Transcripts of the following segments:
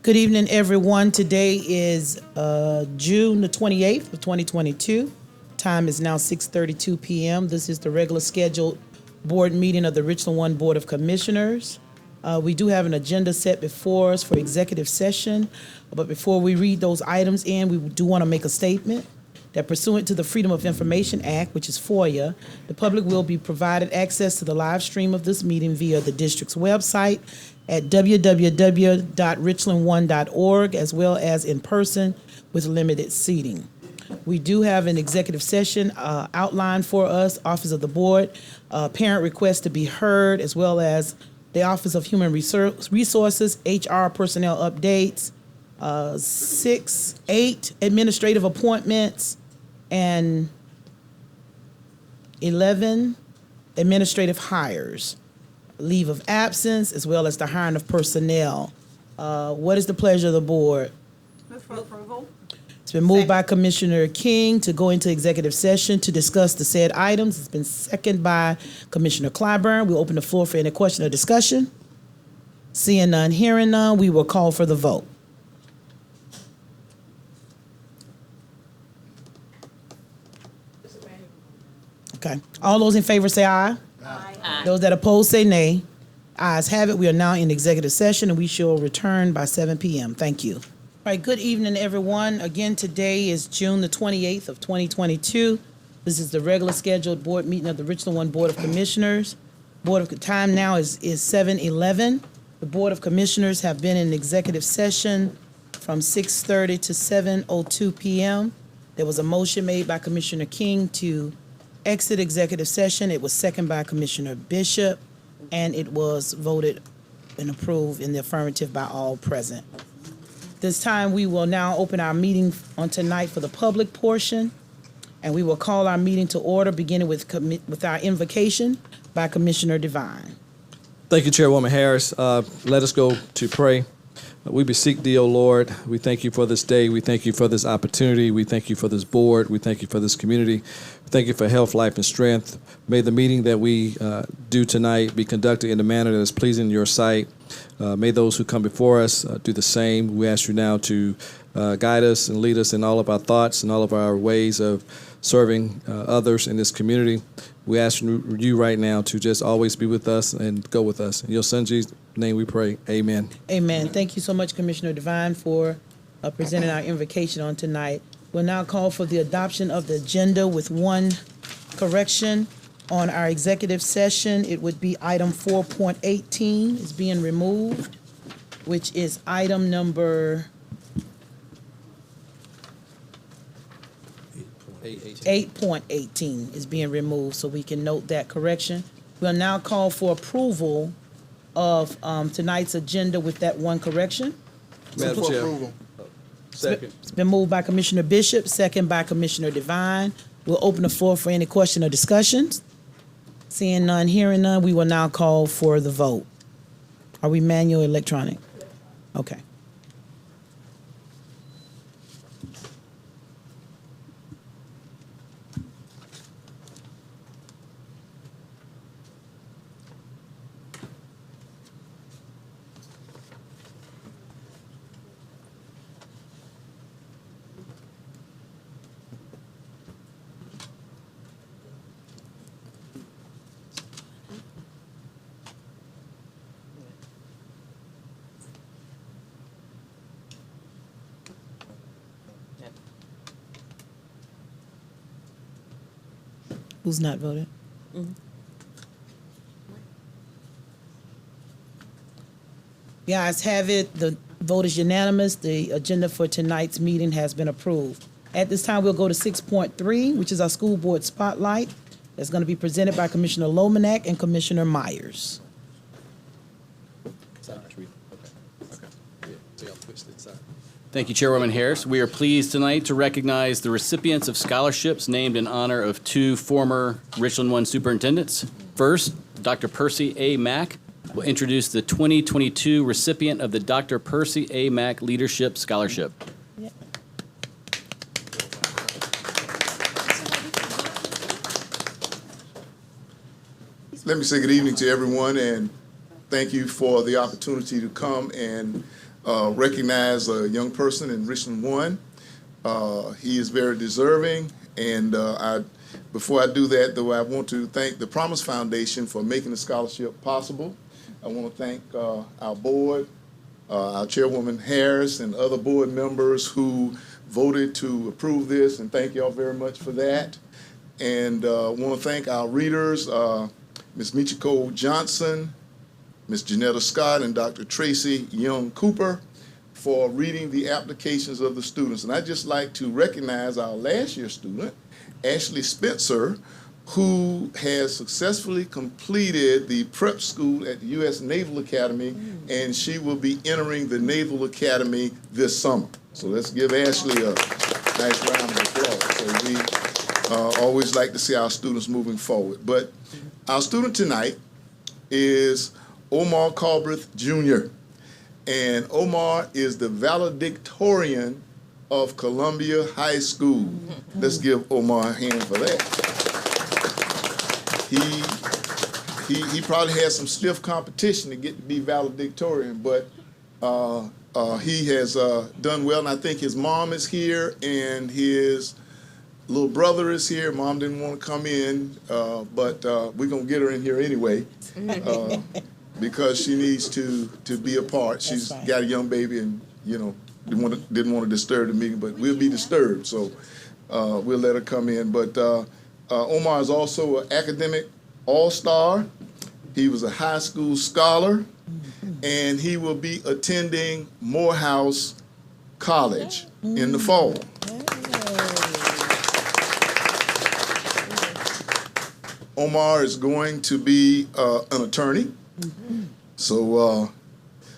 Good evening, everyone. Today is June the 28th of 2022. Time is now 6:32 p.m. This is the regular scheduled board meeting of the Richland 1 Board of Commissioners. We do have an agenda set before us for executive session, but before we read those items in, we do want to make a statement that pursuant to the Freedom of Information Act, which is FOIA, the public will be provided access to the live stream of this meeting via the district's website at www.richland1.org, as well as in person with limited seating. We do have an executive session outlined for us, Office of the Board, parent requests to be heard, as well as the Office of Human Resources, HR personnel updates, 8 administrative appointments, and 11 administrative hires, leave of absence, as well as the hiring of personnel. What is the pleasure of the board? Move for approval. It's been moved by Commissioner King to go into executive session to discuss the said items. It's been seconded by Commissioner Clyburn. We'll open the floor for any question or discussion. Seeing none, hearing none, we will call for the vote. Okay. All those in favor say aye. Aye. Those that oppose say nay. Ayes have it. We are now in executive session, and we shall return by 7 p.m. Thank you. All right, good evening, everyone. Again, today is June the 28th of 2022. This is the regular scheduled board meeting of the Richland 1 Board of Commissioners. Time now is 7:11. The Board of Commissioners have been in executive session from 6:30 to 7:02 p.m. There was a motion made by Commissioner King to exit executive session. It was seconded by Commissioner Bishop, and it was voted and approved in the affirmative by all present. This time, we will now open our meeting on tonight for the public portion, and we will call our meeting to order, beginning with our invocation by Commissioner Devine. Thank you, Chairwoman Harris. Let us go to pray. We beseech thee, O Lord. We thank you for this day. We thank you for this opportunity. We thank you for this board. We thank you for this community. Thank you for health, life, and strength. May the meeting that we do tonight be conducted in a manner that is pleasing in your sight. May those who come before us do the same. We ask you now to guide us and lead us in all of our thoughts and all of our ways of serving others in this community. We ask you right now to just always be with us and go with us. In your son Jesus' name we pray. Amen. Amen. Thank you so much, Commissioner Devine, for presenting our invocation on tonight. We'll now call for the adoption of the agenda with one correction. On our executive session, it would be item 4.18 is being removed, which is item number 8.18 is being removed, so we can note that correction. We'll now call for approval of tonight's agenda with that one correction. Madam Chair. Second. It's been moved by Commissioner Bishop, second by Commissioner Devine. We'll open the floor for any question or discussions. Seeing none, hearing none, we will now call for the vote. Are we manual or electronic? Okay. Who's not voted? The ayes have it. The vote is unanimous. The agenda for tonight's meeting has been approved. At this time, we'll go to 6.3, which is our school board spotlight. That's going to be presented by Commissioner Lomanak and Commissioner Myers. Thank you, Chairwoman Harris. We are pleased tonight to recognize the recipients of scholarships named in honor of 2 former Richland 1 superintendents. First, Dr. Percy A. Mack will introduce the 2022 recipient of the Dr. Percy A. Mack Leadership Scholarship. Let me say good evening to everyone and thank you for the opportunity to come and recognize a young person in Richland 1. He is very deserving, and before I do that, though, I want to thank the Promise Foundation for making the scholarship possible. I want to thank our board, our Chairwoman Harris, and other board members who voted to approve this, and thank y'all very much for that. And I want to thank our readers, Ms. Michiko Johnson, Ms. Janetta Scott, and Dr. Tracy Young Cooper for reading the applications of the students. And I'd just like to recognize our last year student, Ashley Spencer, who has successfully completed the prep school at the U.S. Naval Academy, and she will be entering the Naval Academy this summer. So let's give Ashley a nice round of applause. So we always like to see our students moving forward. But our student tonight is Omar Calbreth Jr., and Omar is the valedictorian of Columbia High School. Let's give Omar a hand for that. He probably had some stiff competition to get to be valedictorian, but he has done well, and I think his mom is here and his little brother is here. Mom didn't want to come in, but we're going to get her in here anyway. Because she needs to be a part. She's got a young baby, and didn't want to disturb the meeting, but we'll be disturbed, so we'll let her come in. But Omar is also an academic all-star. He was a high school scholar, and he will be attending Morehouse College in the fall. Omar is going to be an attorney. So,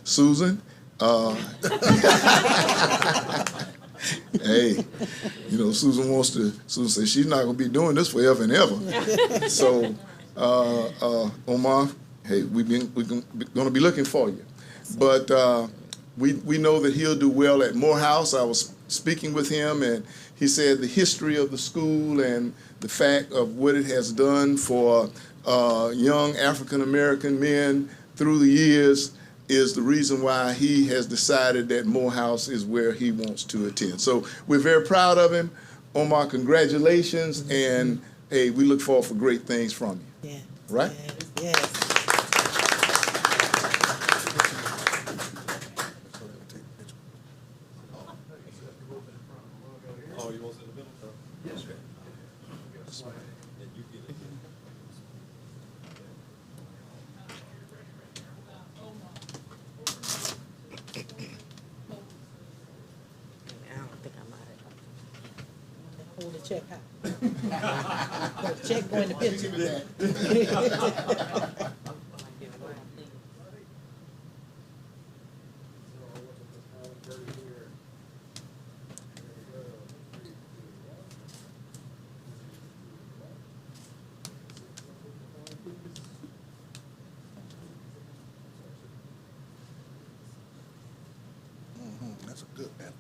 Susan, hey, Susan says she's not going to be doing this forever and ever. So, Omar, hey, we're going to be looking for you. But we know that he'll do well at Morehouse. I was speaking with him, and he said the history of the school and the fact of what it has done for young African-American men through the years is the reason why he has decided that Morehouse is where he wants to attend. So we're very proud of him. Omar, congratulations, and hey, we look forward for great things from you. Yeah. Right? Yes. Hold the check high. The check going to picture. That's a good man.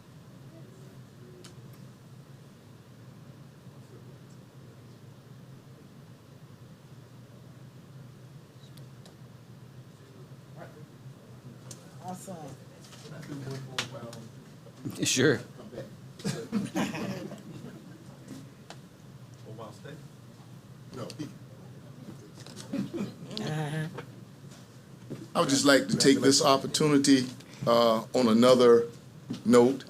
Awesome. Sure. No. I would just like to take this opportunity on another note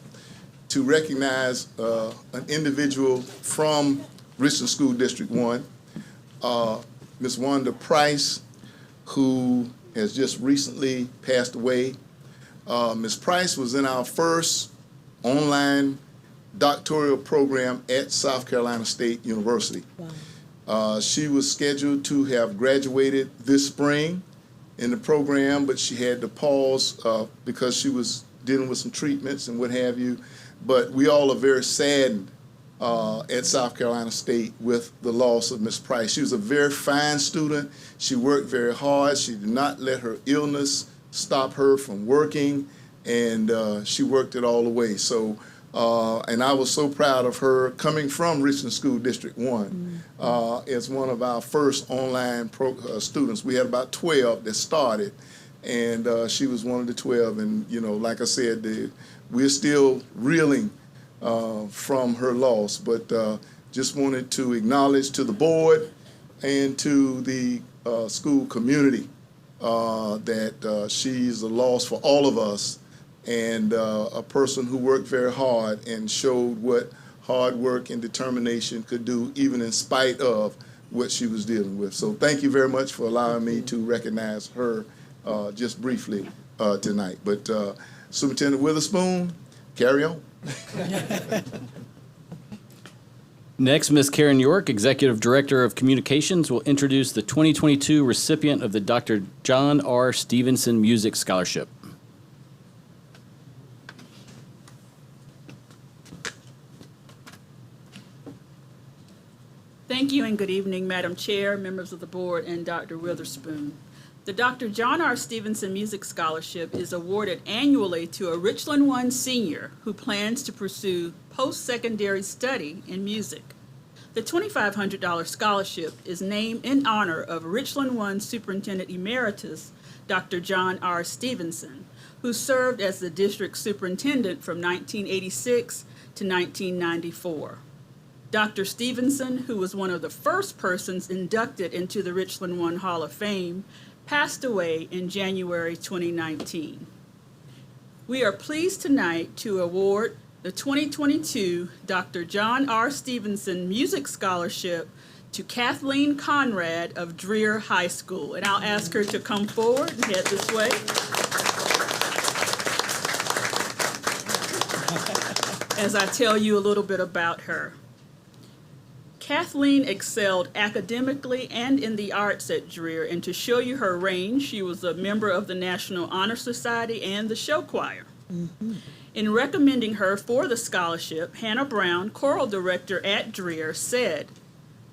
to recognize an individual from Richland School District 1, Ms. Wanda Price, who has just recently passed away. Ms. Price was in our first online doctoral program at South Carolina State University. Wow. She was scheduled to have graduated this spring in the program, but she had to pause because she was dealing with some treatments and what have you. But we all are very saddened at South Carolina State with the loss of Ms. Price. She was a very fine student. She worked very hard. She did not let her illness stop her from working, and she worked it all the way. So, and I was so proud of her coming from Richland School District 1 as one of our first online students. We had about 12 that started, and she was one of the 12. And, like I said, we're still reeling from her loss, but just wanted to acknowledge to the board and to the school community that she's a loss for all of us, and a person who worked very hard and showed what hard work and determination could do, even in spite of what she was dealing with. So thank you very much for allowing me to recognize her just briefly tonight. But Superintendent Witherspoon, carry on. Next, Ms. Karen York, Executive Director of Communications, will introduce the 2022 recipient of the Dr. John R. Stevenson Music Scholarship. Thank you and good evening, Madam Chair, members of the board, and Dr. Witherspoon. The Dr. John R. Stevenson Music Scholarship is awarded annually to a Richland 1 senior who plans to pursue post-secondary study in music. The $2,500 scholarship is named in honor of Richland 1 Superintendent Emeritus, Dr. John R. Stevenson, who served as the district superintendent from 1986 to 1994. Dr. Stevenson, who was one of the first persons inducted into the Richland 1 Hall of Fame, passed away in January 2019. We are pleased tonight to award the 2022 Dr. John R. Stevenson Music Scholarship to Kathleen Conrad of Dreer High School. And I'll ask her to come forward and head this way. As I tell you a little bit about her. Kathleen excelled academically and in the arts at Dreer, and to show you her range, she was a member of the National Honor Society and the show choir. Mm-hmm. In recommending her for the scholarship, Hannah Brown, choral director at Dreer, said,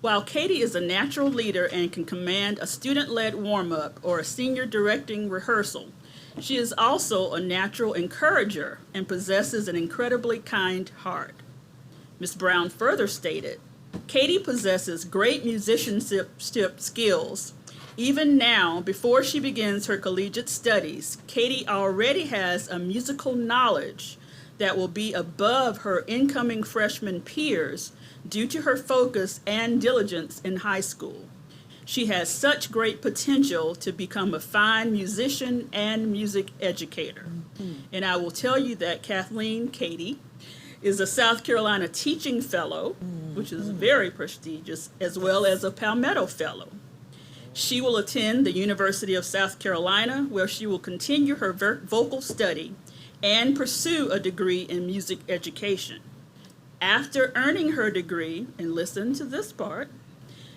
"While Katie is a natural leader and can command a student-led warm-up or a senior directing rehearsal, she is also a natural encourager and possesses an incredibly kind heart." Ms. Brown further stated, "Katie possesses great musicianship skills. Even now, before she begins her collegiate studies, Katie already has a musical knowledge that will be above her incoming freshman peers due to her focus and diligence in high school. She has such great potential to become a fine musician and music educator." Mm-hmm. And I will tell you that Katie, is a South Carolina Teaching Fellow, which is very prestigious, as well as a Palmetto Fellow. She will attend the University of South Carolina, where she will continue her vocal study and pursue a degree in music education. After earning her degree, and listen to this part,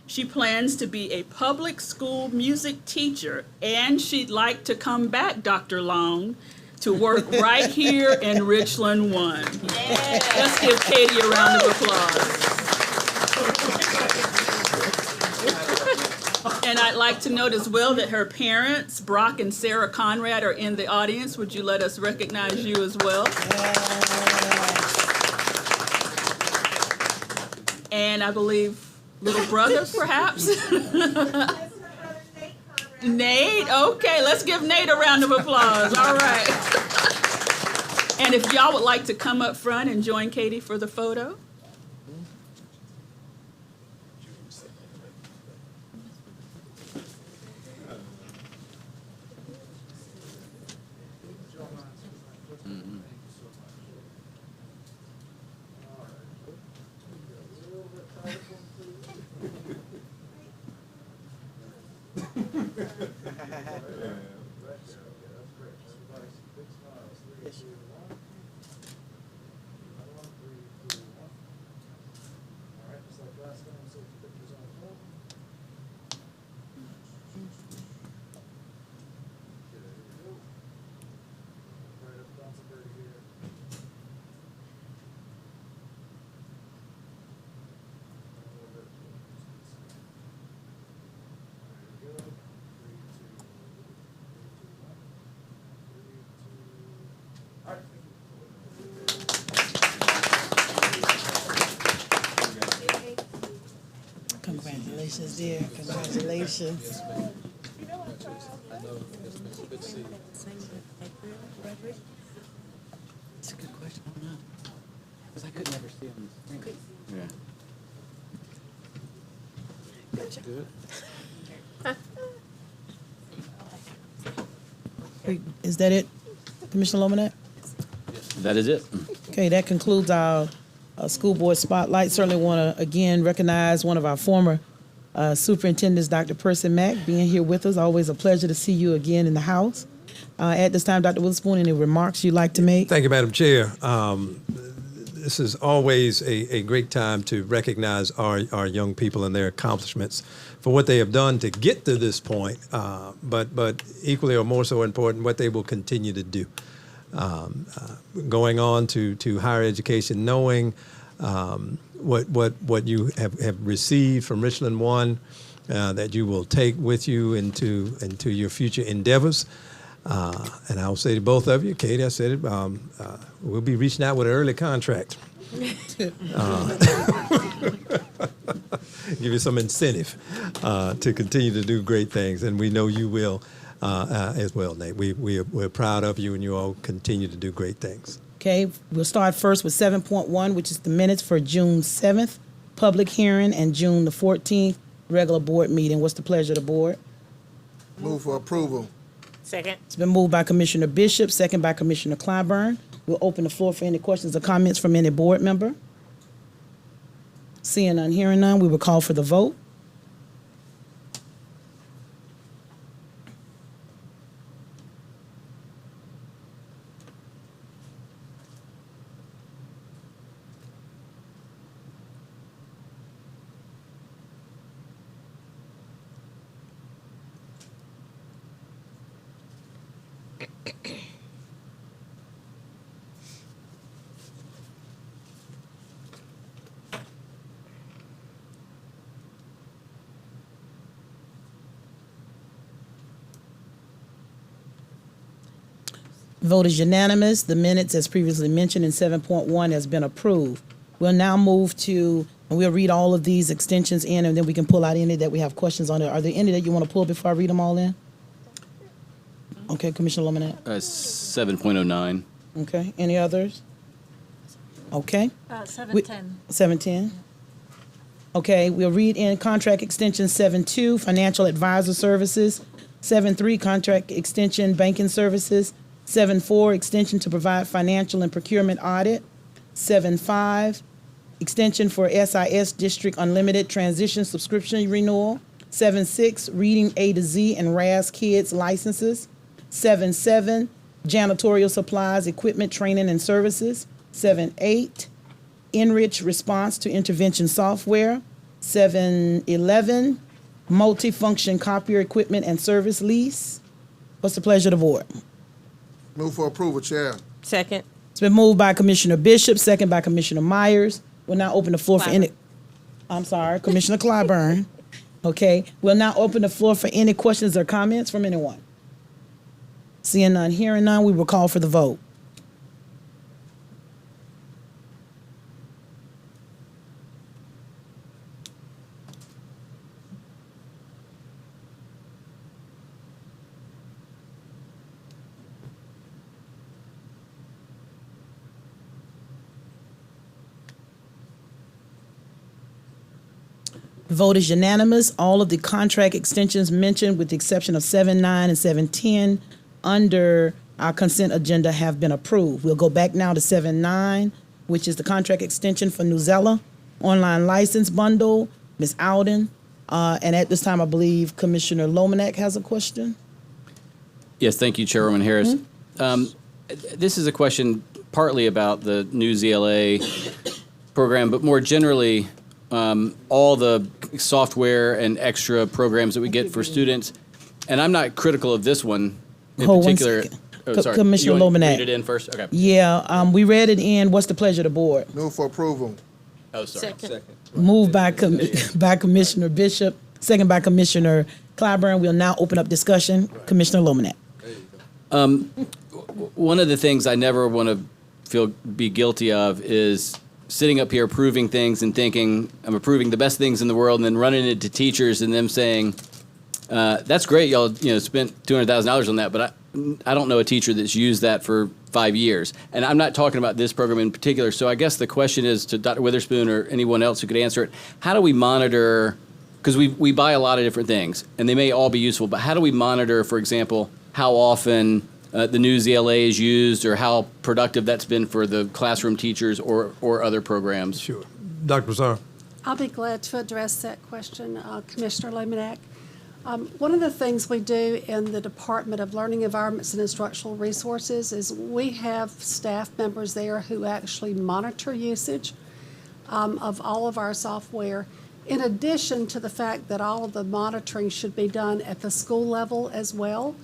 she plans to be a public school music teacher, and she'd like to come back, Dr. Long, to work right here in Richland 1. Yeah. Let's give Katie a round of applause. And I'd like to note as well that her parents, Brock and Sarah Conrad, are in the audience. Would you let us recognize you as well? And I believe little brothers, perhaps? Nate, okay, let's give Nate a round of applause. All right. And if y'all would like to come up front and join Katie for the photo. Congratulations, dear. Congratulations. That's a good question. I don't know. Because I could never see on the screen. Yeah. Is that it, Commissioner Lomanet? That is it. Okay, that concludes our school board spotlight. Certainly want to, again, recognize one of our former superintendents, Dr. Percy Mack, being here with us. Always a pleasure to see you again in the house. At this time, Dr. Witherspoon, any remarks you'd like to make? Thank you, Madam Chair. This is always a great time to recognize our young people and their accomplishments for what they have done to get to this point, but equally or more so important, what they will continue to do. Going on to higher education, knowing what you have received from Richland 1, that you will take with you into your future endeavors. And I'll say to both of you, Katie, I said it, we'll be reaching out with an early contract. Give you some incentive to continue to do great things, and we know you will as well, Nate. We're proud of you, and you all continue to do great things. Okay, we'll start first with 7.1, which is the minutes for June 7th, public hearing, and June the 14th, regular board meeting. What's the pleasure of the board? Move for approval. Second. It's been moved by Commissioner Bishop, second by Commissioner Clyburn. We'll open the floor for any questions or comments from any board member. Seeing none, hearing none, we will call for the vote. Vote is unanimous. The minutes, as previously mentioned in 7.1, has been approved. We'll now move to, and we'll read all of these extensions in, and then we can pull out any that we have questions on it. Are there any that you want to pull before I read them all in? Okay, Commissioner Lomanet. 7.09. Okay, any others? Okay. 710. 710. Okay, we'll read in contract extension 7.2, financial advisor services. 7.3, contract extension banking services. 7.4, extension to provide financial and procurement audit. 7.5, extension for SIS District Unlimited Transition Subscription Renewal. 7.6, reading A to Z and RAS Kids licenses. 7.7, janitorial supplies, equipment, training, and services. 7.8, Enrich response to intervention software. 7.11, multifunction copier equipment and service lease. What's the pleasure of the board? Move for approval, Chair. Second. It's been moved by Commissioner Bishop, second by Commissioner Myers. We'll now open the floor for any, I'm sorry, Commissioner Clyburn. Okay, we'll now open the floor for any questions or comments from anyone. Seeing none, hearing none, we will call for the vote. The vote is unanimous. All of the contract extensions mentioned, with the exception of 7.9 and 7.10, under our consent agenda have been approved. We'll go back now to 7.9, which is the contract extension for Newzella online license bundle. Ms. Alden, and at this time, I believe Commissioner Lomanek has a question. Yes, thank you, Chairwoman Harris. This is a question partly about the new ZLA program, but more generally, all the software and extra programs that we get for students. And I'm not critical of this one in Hold one particular. second. Oh, sorry. Commissioner You want to Lomanek. read it in first? Okay. Yeah, we read it in. What's the pleasure of the board? Move for approval. Oh, sorry. Second. Moved by by Commissioner Bishop, second by Commissioner Clyburn. We'll now open up discussion. Commissioner Lomanek. One of the things I never want to be guilty of is sitting up here approving things and thinking I'm approving the best things in the world, and then running into teachers and them saying, That's great. Y'all, spent $200,000 on that, but I don't know a teacher that's used that for 5 years. And I'm not talking about this program in particular. So I guess the question is to Dr. Witherspoon or anyone else who could answer it. How do we monitor, because we buy a lot of different things and they may all be useful, but how do we monitor, for example, how often the new ZLA is used or how productive that's been for the classroom teachers or other programs? Sure. Dr. Broussard. I'll be glad to address that question, Commissioner Luminack. One of the things we do in the Department of Learning Environments and Instructional Resources is we have staff members there who actually monitor usage of all of our software, in addition to the fact that all of the monitoring should be done at the school level as well.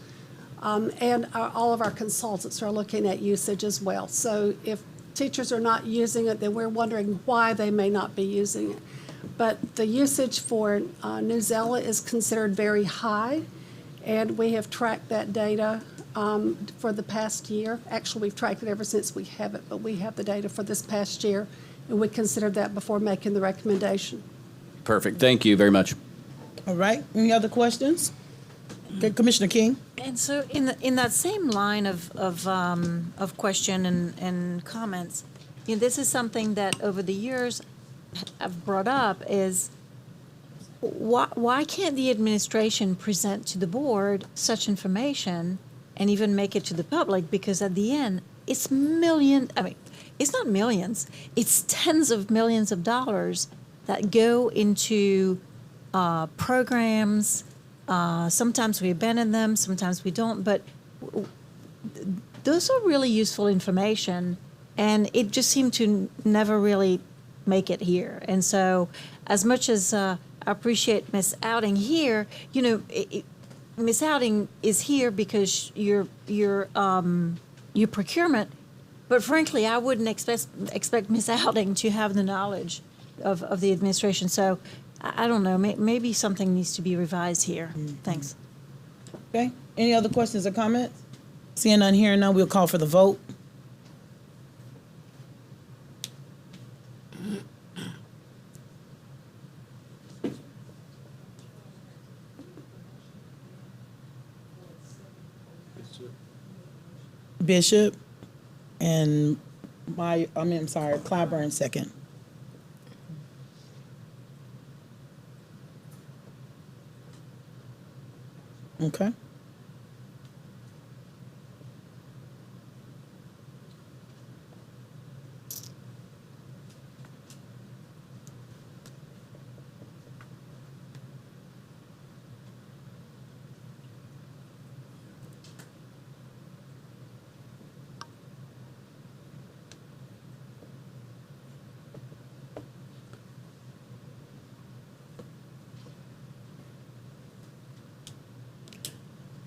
And all of our consultants are looking at usage as well. So if teachers are not using it, then we're wondering why they may not be using it. But the usage for Newsella is considered very high, and we have tracked that data for the past year. Actually, we've tracked it ever since we have it, but we have the data for this past year, and we considered that before making the recommendation. Perfect. Thank you very much. All right, any other questions? Okay, Commissioner King? And so in that same line of question and comments, this is something that over the years I've brought up is why can't the administration present to the board such information and even make it to the public? Because at the end, it's it's not millions, it's tens of millions of dollars that go into programs. Sometimes we abandon them, sometimes we don't, but those are really useful information, and it just seemed to never really make it here. And so as much as I appreciate Ms. Outing here, Ms. Outing is here because your procurement, but frankly, I wouldn't expect Ms. Outing to have the knowledge of the administration. So I don't know, maybe something needs to be revised here. Thanks. Okay, any other questions or comments? Seeing none, hearing none, we'll call for the vote. Bishop and Clyburn second. Okay.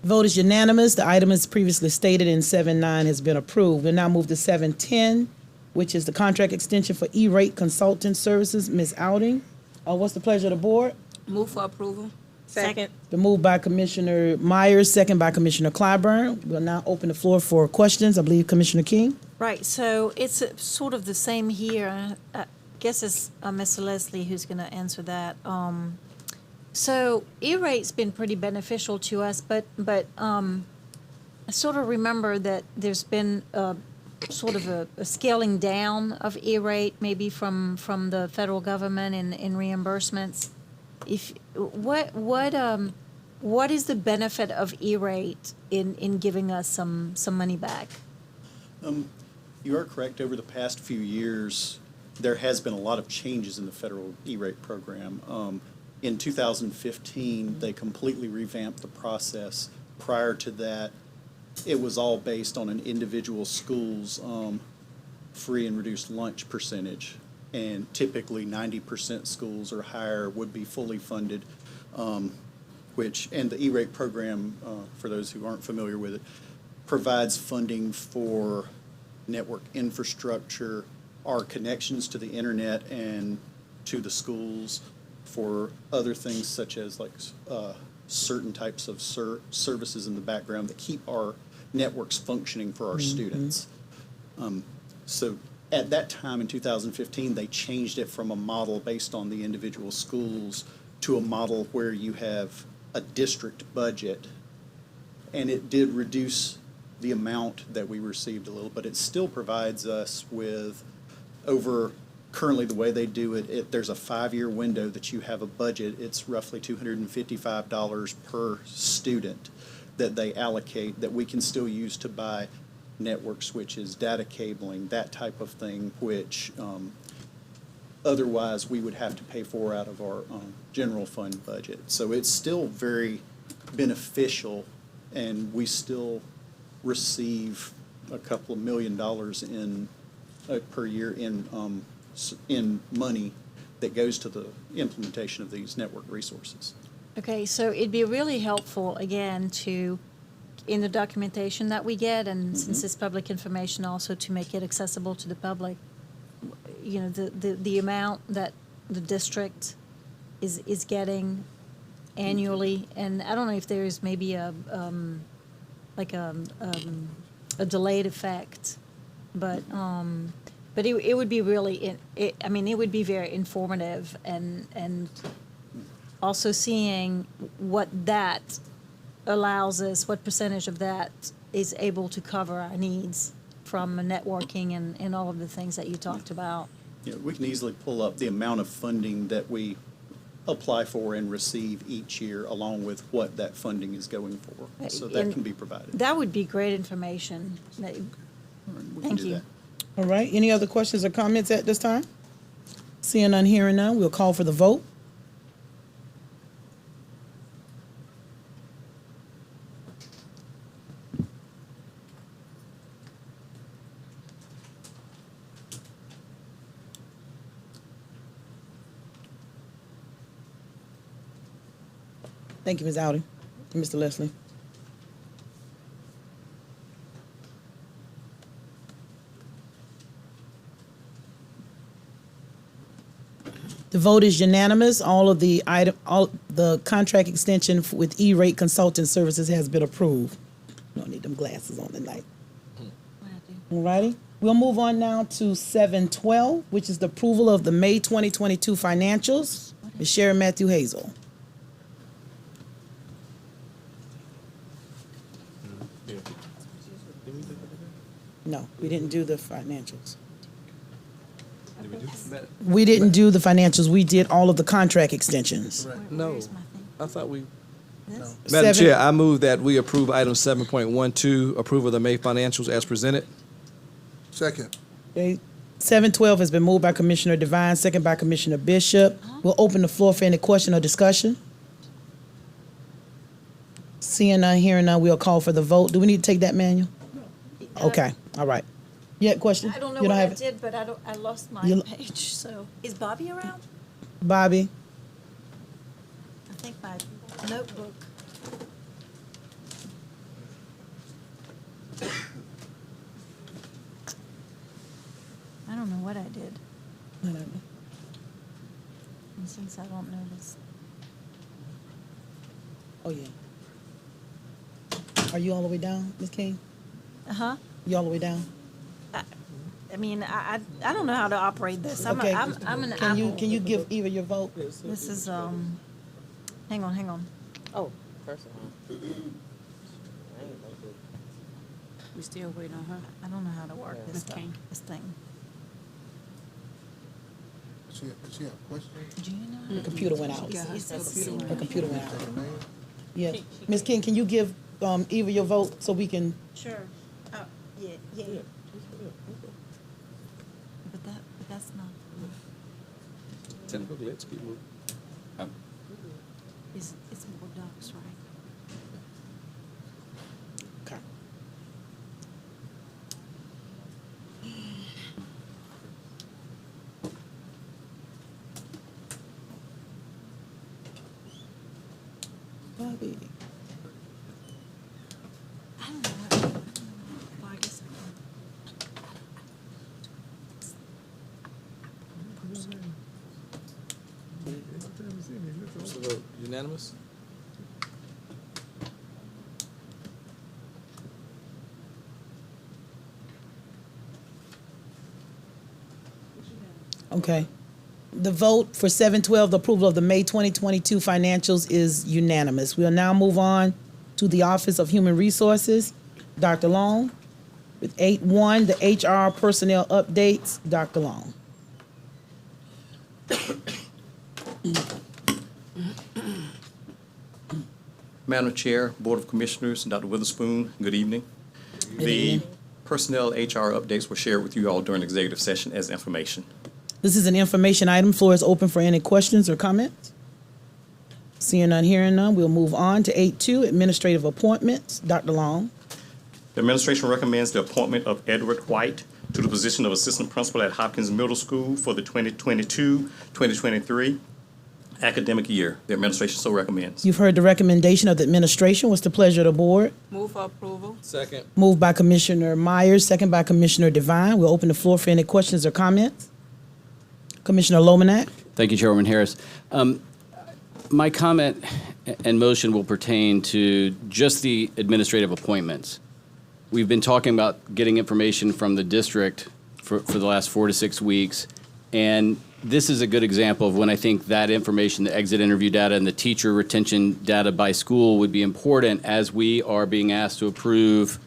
Vote is unanimous. The item as previously stated in 7.9 has been approved. We'll now move to 7.10, which is the contract extension for E-rate consultant services. Ms. Outing, what's the pleasure of the board? Move for approval. Second. Been moved by Commissioner Myers, second by Commissioner Clyburn. We'll now open the floor for questions. I believe Commissioner King. Right, so it's sort of the same here. I guess it's Mr. Leslie who's going to answer that. So E-rate's been pretty beneficial to us, but I sort of remember that there's been sort of a scaling down of E-rate, maybe from the federal government in reimbursements. What is the benefit of E-rate in giving us some money back? You are correct. Over the past few years, there has been a lot of changes in the federal E-rate program. In 2015, they completely revamped the process. Prior to that, it was all based on an individual school's free and reduced lunch percentage. And typically 90% schools or higher would be fully funded, and the E-rate program, for those who aren't familiar with it, provides funding for network infrastructure, our connections to the internet and to the schools, for other things such as certain types of services in the background that keep our networks functioning for our students. So at that time in 2015, they changed it from a model based on the individual schools to a model where you have a district budget, and it did reduce the amount that we received a little, but it still provides us with currently the way they do it, there's a 5-year window that you have a budget. It's roughly $255 per student that they allocate that we can still use to buy network switches, data cabling, that type of thing, which otherwise we would have to pay for out of our general fund budget. So it's still very beneficial, and we still receive a couple of $1 million per year in money that goes to the implementation of these network resources. Okay, so it'd be really helpful, again, in the documentation that we get, and since it's public information, also to make it accessible to the public, you know, the amount that the district is getting annually, and I don't know if there's maybe a delayed effect, but it would be really, it would be very informative, and also seeing what that allows us, what percentage of that is able to cover our needs from networking and all of the things that you talked about. You know, we can easily pull up the amount of funding that we apply for and receive each year, along with what that funding is going for. So that And can be provided. That would be great information. We can Thank do you. that. All right, any other questions or comments at this time? Seeing none, hearing none, we'll call for the vote. Thank you, Ms. Audi. Mr. Leslie. The vote is unanimous. All the contract extension with E-Rate Consulting Services has been approved. Don't need them glasses on tonight. All righty. We'll move on now to 712, which is the approval of the May 2022 financials. Ms. Sharon Matthew Hazel. No, we didn't do the financials. We didn't do the financials. We did all of the contract extensions. No, I thought we. This? Madam Seven- Chair, I move that we approve item 7.12, approval of the May financials as presented. Second. Okay. 712 has been moved by Commissioner Devine, second by Commissioner Bishop. We'll open the floor for any question or discussion. Seeing none, hearing none, we'll call for the vote. Do we need to take that manual? Okay, all right. You had a question? I don't know You what I have it? did, but I lost my You- page, so. Is Bobby around? Bobby? I think my notebook. I don't know what I did, and since I don't know this. Oh, yeah. Are you all the way down, Ms. King? Uh-huh. You all the way down? I mean, I don't know how to operate this. I'm Okay. an Can you, Apple. can you give Eva your vote? This is, hang on. Oh, personal. We still waiting on her. I don't know how to work this Ms. stuff, King. this thing. She have a question? Do you know? The computer went out. It's The computer went out. Yeah. Ms. King, can you give Eva your vote so we can, Sure. Oh, yeah. But that's not, Let's keep moving. it's more docs, right? okay. Bobby. I don't know. Well, I guess So vote unanimous? Okay. The vote for 712, the approval of the May 2022 financials is unanimous. We'll now move on to the Office of Human Resources. Dr. Long, with 8-1, the HR personnel updates. Dr. Long. Madam Chair, Board of Commissioners, Dr. Witherspoon, good evening. The personnel HR updates were shared with you all during executive session as information. This is an information item. Floor is open for any questions or comments. Seeing none, hearing none, we'll move on to 8-2, administrative appointments. Dr. Long. The administration recommends the appointment of Edward White to the position of Assistant Principal at Hopkins Middle School for the 2022-2023 academic year. The administration so recommends. You've heard the recommendation of the administration. What's the pleasure of the board? Move for approval. Second. Moved by Commissioner Myers, second by Commissioner Devine. We'll open the floor for any questions or comments. Commissioner Lomanak. Thank you, Chairwoman Harris. My comment and motion will pertain to just the administrative appointments. We've been talking about getting information from the district for the last 4 to 6 weeks, and this is a good example of when I think that information, the exit interview data and the teacher retention data by school would be important as we are being asked to approve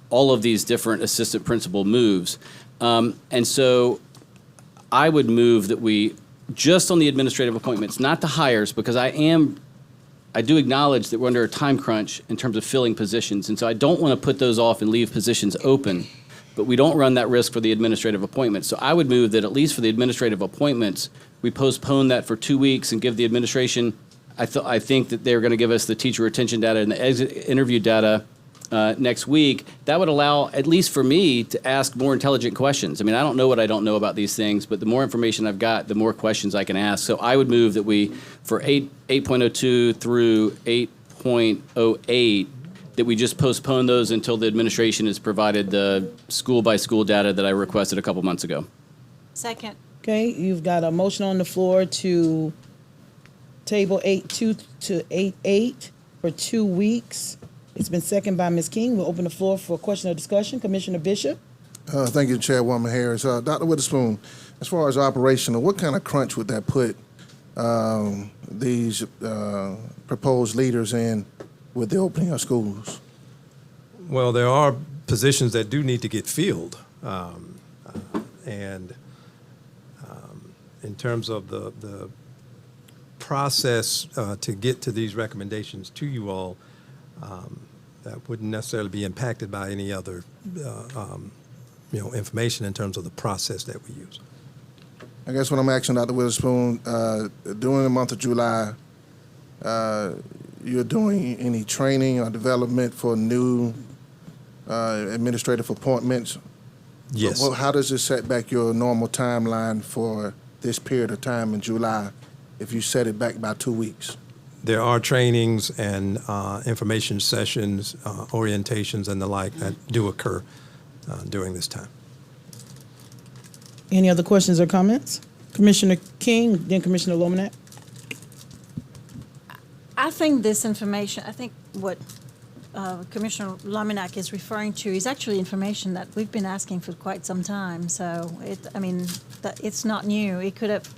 all of these different assistant principal moves. And so I would move that we, just on the administrative appointments, not the hires, because I do acknowledge that we're under a time crunch in terms of filling positions, and so I don't want to put those off and leave positions open, but we don't run that risk for the administrative appointments. So I would move that at least for the administrative appointments, we postpone that for 2 weeks and give the administration, I think that they're going to give us the teacher retention data and the exit interview data next week. That would allow, at least for me, to ask more intelligent questions. I mean, I don't know what I don't know about these things, but the more information I've got, the more questions I can ask. So I would move that we, for 8.02 through 8.08, that we just postpone those until the administration has provided the school-by-school data that I requested a couple months ago. Second. Okay, you've got a motion on the floor to table 8-2 to 8-8 for 2 weeks. It's been seconded by Ms. King. We'll open the floor for question or discussion. Commissioner Bishop. Thank you, Chairwoman Harris. Dr. Witherspoon, as far as operational, what kind of crunch would that put these proposed leaders in with the opening of schools? Well, there are positions that do need to get filled. And in terms of the process to get to these recommendations to you all, that wouldn't necessarily be impacted by any other information in terms of the process that we use. I guess what I'm asking Dr. Witherspoon, during the month of July, you're doing any training or development for new administrative appointments? Yes. Well, how does this set back your normal timeline for this period of time in July if you set it back by 2 weeks? There are trainings and information sessions, orientations and the like that do occur during this time. Any other questions or comments? Commissioner King, then Commissioner Lomanak. I think this information, I think what Commissioner Lomanak is referring to is actually information that we've been asking for quite some time. So, it's not new. It could have,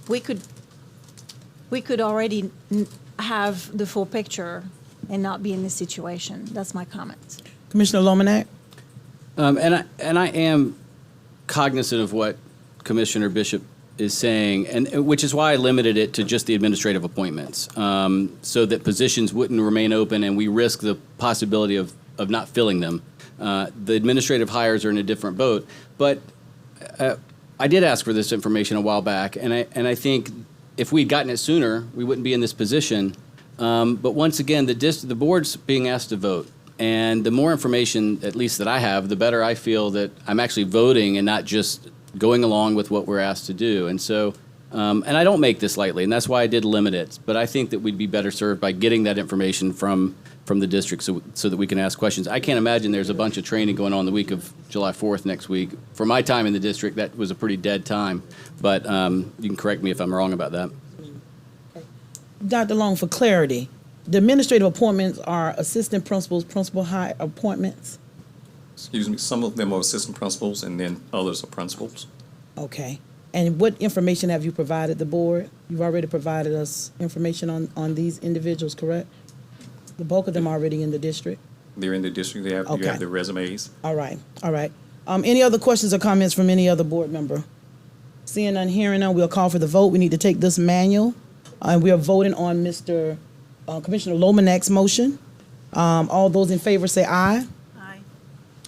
we could already have the full picture and not be in this situation. That's my comments. Commissioner Lomanak. And I am cognizant of what Commissioner Bishop is saying, and which is why I limited it to just the administrative appointments, so that positions wouldn't remain open and we risk the possibility of not filling them. The administrative hires are in a different boat, but I did ask for this information a while back, and I think if we'd gotten it sooner, we wouldn't be in this position. But once again, the board's being asked to vote. And the more information, at least that I have, the better I feel that I'm actually voting and not just going along with what we're asked to do. And so, and I don't make this lightly, and that's why I did limit it. But I think that we'd be better served by getting that information from the district so that we can ask questions. I can't imagine there's a bunch of training going on the week of July 4th next week. For my time in the district, that was a pretty dead time. But you can correct me if I'm wrong about that. Dr. Long, for clarity, the administrative appointments are assistant principals, principal high appointments? Excuse me, some of them are assistant principals and then others are principals. Okay. And what information have you provided the board? You've already provided us information on these individuals, correct? The bulk of them are already in the district? They're in the district. You Okay. have their resumes. All right, all right. Any other questions or comments from any other board member? Seeing none, hearing none, we'll call for the vote. We need to take this manual, and we are voting on Mr. Commissioner Lomanak's motion. All those in favor say aye. Aye.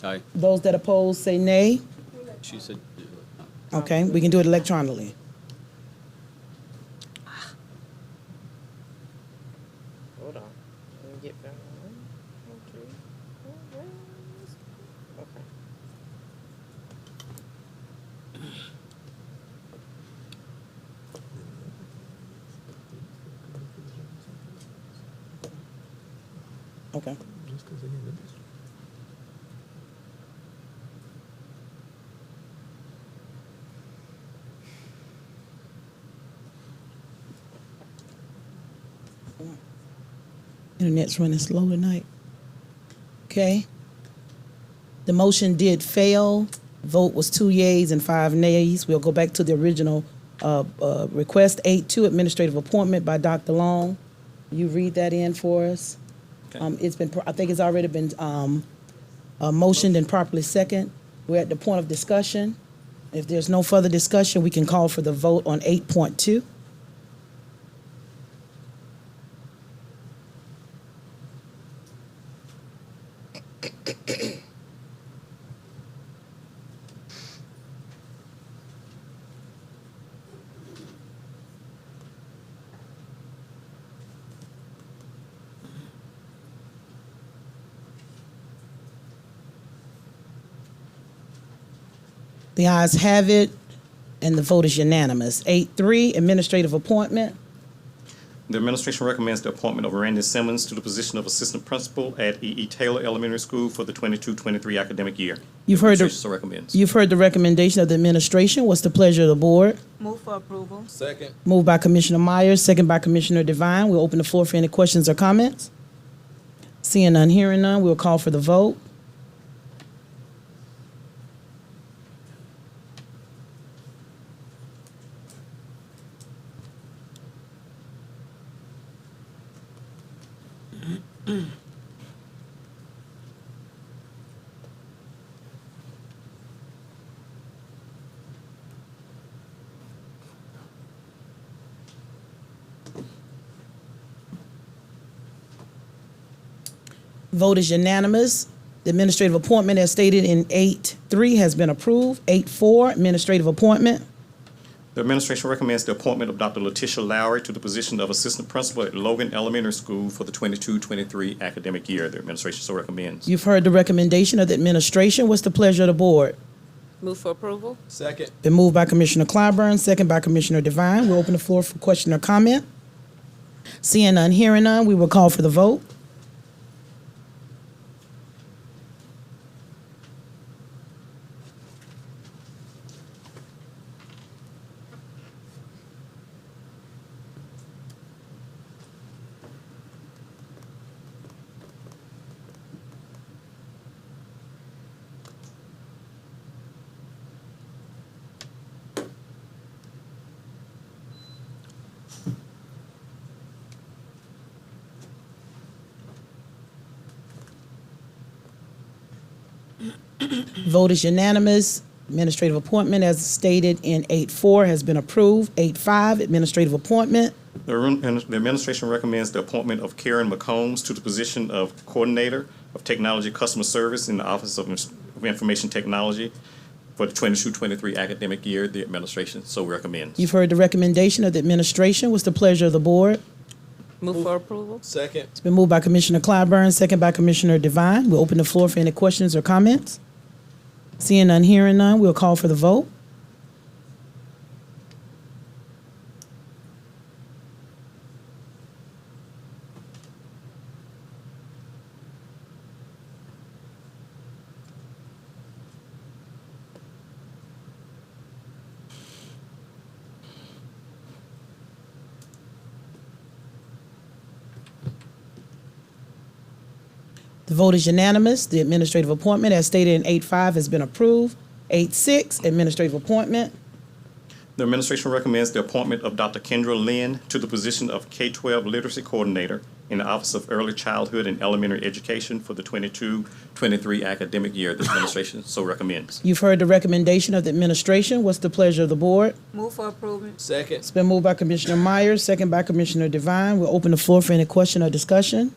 Aye. Those that oppose say nay. She said, Okay, we can do it electronically. Hold on. Let me get back on. Okay. Okay. Okay. Internet's running slow tonight. Okay. The motion did fail. Vote was 2 yeas and 5 nays. We'll go back to the original request. 8-2, administrative appointment by Dr. Long. You read that in for us. Okay. It's been, I think it's already been motioned and properly second. We're at the point of discussion. If there's no further discussion, we can call for the vote on 8.2. The ayes have it, and the vote is unanimous. 8-3, administrative appointment. The administration recommends the appointment of Randy Simmons to the position of assistant principal at E.E. Taylor Elementary School for the 22-23 academic year. You've heard Administration so recommends. You've heard the recommendation of the administration. What's the pleasure of the board? Move for approval. Second. Moved by Commissioner Myers, second by Commissioner Devine. We'll open the floor for any questions or comments. Seeing none, hearing none, we'll call for the vote. Vote is unanimous. The administrative appointment as stated in 8-3 has been approved. 8-4, administrative appointment. The administration recommends the appointment of Dr. Letitia Lowry to the position of assistant principal at Logan Elementary School for the 22-23 academic year. The administration so recommends. You've heard the recommendation of the administration. What's the pleasure of the board? Move for approval? Second. Been moved by Commissioner Clyburn, second by Commissioner Devine. We'll open the floor for question or comment. Seeing none, hearing none, we will call for the vote. Vote is unanimous. Administrative appointment, as stated in 8-4, has been approved. 8-5, administrative appointment. The administration recommends the appointment of Karen McCombs to the position of Coordinator of Technology Customer Service in the Office of Information Technology for the 22-23 academic year. The administration so recommends. You've heard the recommendation of the administration. What's the pleasure of the board? Move for approval? Second. It's been moved by Commissioner Clyburn, second by Commissioner Devine. We'll open the floor for any questions or comments. Seeing none, hearing none, we'll call for the vote. The vote is unanimous. The administrative appointment, as stated in 8-5, has been approved. 8-6, administrative appointment. The administration recommends the appointment of Dr. Kendra Lynn to the position of K-12 Literacy Coordinator in the Office of Early Childhood and Elementary Education for the 22-23 academic year. The administration so recommends. You've heard the recommendation of the administration. What's the pleasure of the board? Move for approval. Second. It's been moved by Commissioner Myers, second by Commissioner Devine. We'll open the floor for any question or discussion.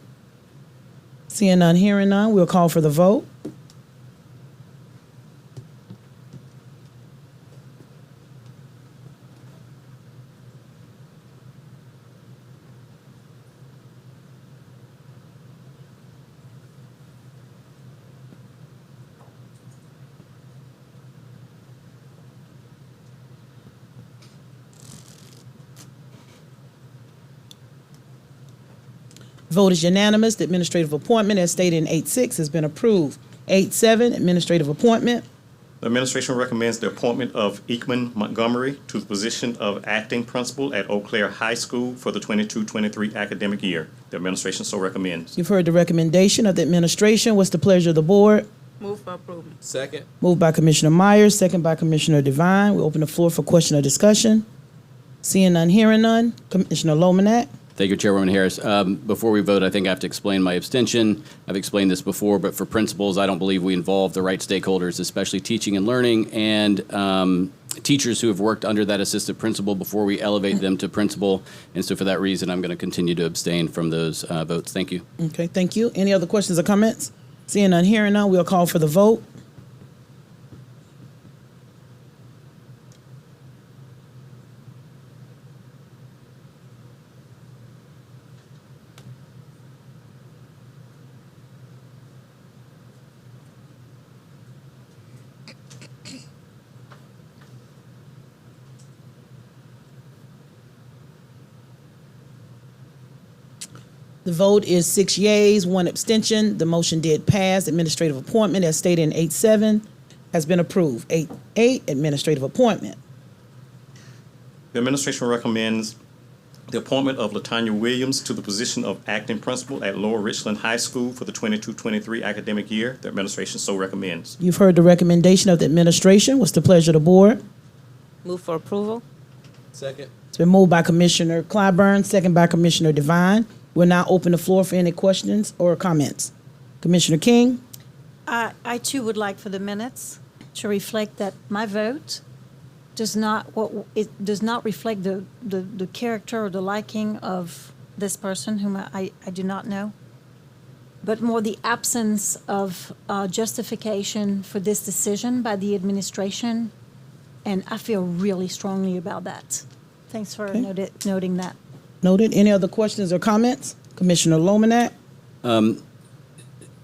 Seeing none, hearing none, we'll call for the vote. Vote is unanimous. The administrative appointment, as stated in 8-6, has been approved. 8-7, administrative appointment. The administration recommends the appointment of Ekman Montgomery to the position of Acting Principal at Eau Claire High School for the 22-23 academic year. The administration so recommends. You've heard the recommendation of the administration. What's the pleasure of the board? Move for approval. Second. Moved by Commissioner Myers, second by Commissioner Devine. We'll open the floor for question or discussion. Seeing none, hearing none. Commissioner Lomanak. Thank you, Chairwoman Harris. Before we vote, I think I have to explain my abstention. I've explained this before, but for principals, I don't believe we involve the right stakeholders, especially teaching and learning and teachers who have worked under that assistant principal before we elevate them to principal. And so for that reason, I'm going to continue to abstain from those votes. Thank you. Okay, thank you. Any other questions or comments? Seeing none, hearing none, we'll call for the vote. The vote is 6 yeas, 1 abstention. The motion did pass. Administrative appointment, as stated in 8-7, has been approved. 8-8, administrative appointment. The administration recommends the appointment of Latanya Williams to the position of Acting Principal at Lower Richland High School for the 22-23 academic year. The administration so recommends. You've heard the recommendation of the administration. What's the pleasure of the board? Move for approval. Second. It's been moved by Commissioner Clyburn, second by Commissioner Devine. We'll now open the floor for any questions or comments. Commissioner King? I too would like for the minutes to reflect that my vote does not reflect the character or the liking of this person whom I do not know, but more the absence of justification for this decision by the administration, and I feel really strongly about that. Thanks for noting that. Noted. Any other questions or comments? Commissioner Lomanak?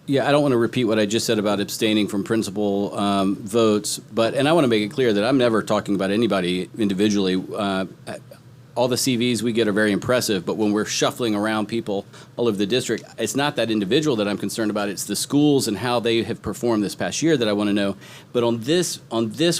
Yeah, I don't want to repeat what I just said about abstaining from principal votes, and I want to make it clear that I'm never talking about anybody individually. All the CVs we get are very impressive, but when we're shuffling around people all over the district, it's not that individual that I'm concerned about. It's the schools and how they have performed this past year that I want to know. But on this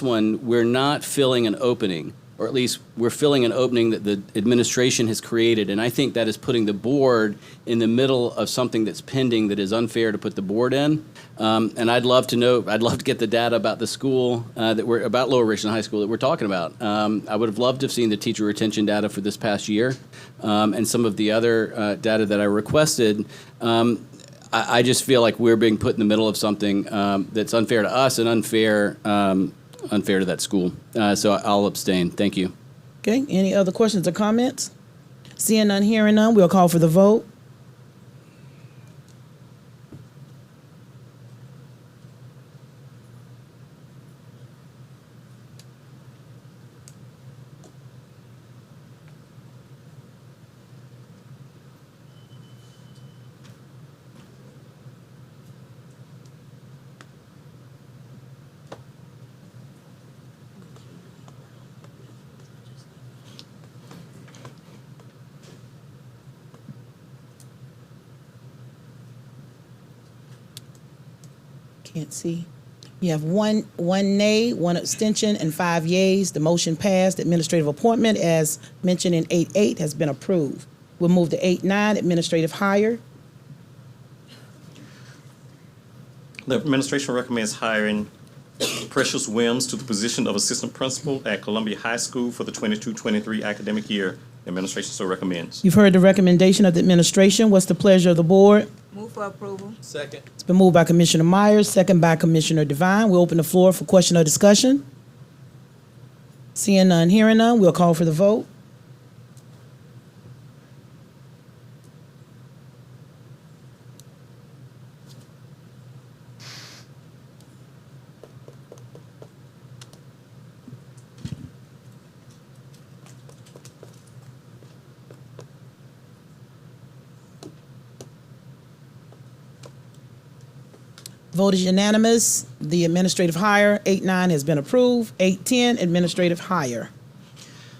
one, we're not filling an opening, or at least we're filling an opening that the administration has created. And I think that is putting the board in the middle of something that's pending that is unfair to put the board in. And I'd love to get the data about the school, about Lower Richland High School that we're talking about. I would have loved to have seen the teacher retention data for this past year and some of the other data that I requested. I just feel like we're being put in the middle of something that's unfair to us and unfair to that school. So I'll abstain. Thank you. Okay, any other questions or comments? Seeing none, hearing none, we'll call for the vote. Can't see. You have one nay, 1 abstention, and 5 yeas. The motion passed. Administrative appointment, as mentioned in 8-8, has been approved. We'll move to 8-9, administrative hire. The administration recommends hiring Precious Wims to the position of Assistant Principal at Columbia High School for the 22-23 academic year. The administration so recommends. You've heard the recommendation of the administration. What's the pleasure of the board? Move for approval. Second. It's been moved by Commissioner Myers, second by Commissioner Devine. We'll open the floor for question or discussion. Seeing none, hearing none, we'll call for the vote. Vote is unanimous. The administrative hire, 8-9, has been approved. 8-10, administrative hire.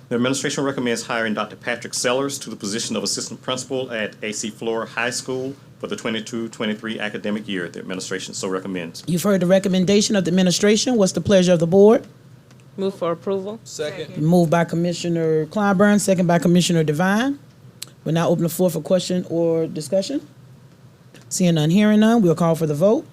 The administration recommends hiring Dr. Patrick Sellers to the position of Assistant Principal at AC Flora High School for the 22-23 academic year. The administration so recommends. You've heard the recommendation of the administration. What's the pleasure of the board? Move for approval. Second. Moved by Commissioner Clyburn, second by Commissioner Devine. We'll now open the floor for question or discussion. Seeing none, hearing none, we'll call for the vote.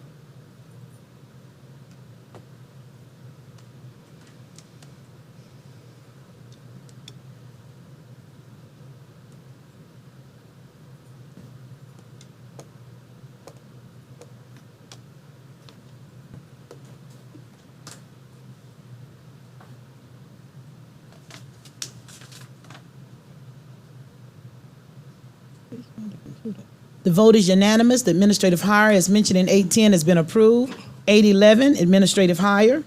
The vote is unanimous. The administrative hire, as mentioned in 8-10, has been approved. 8-11, administrative hire.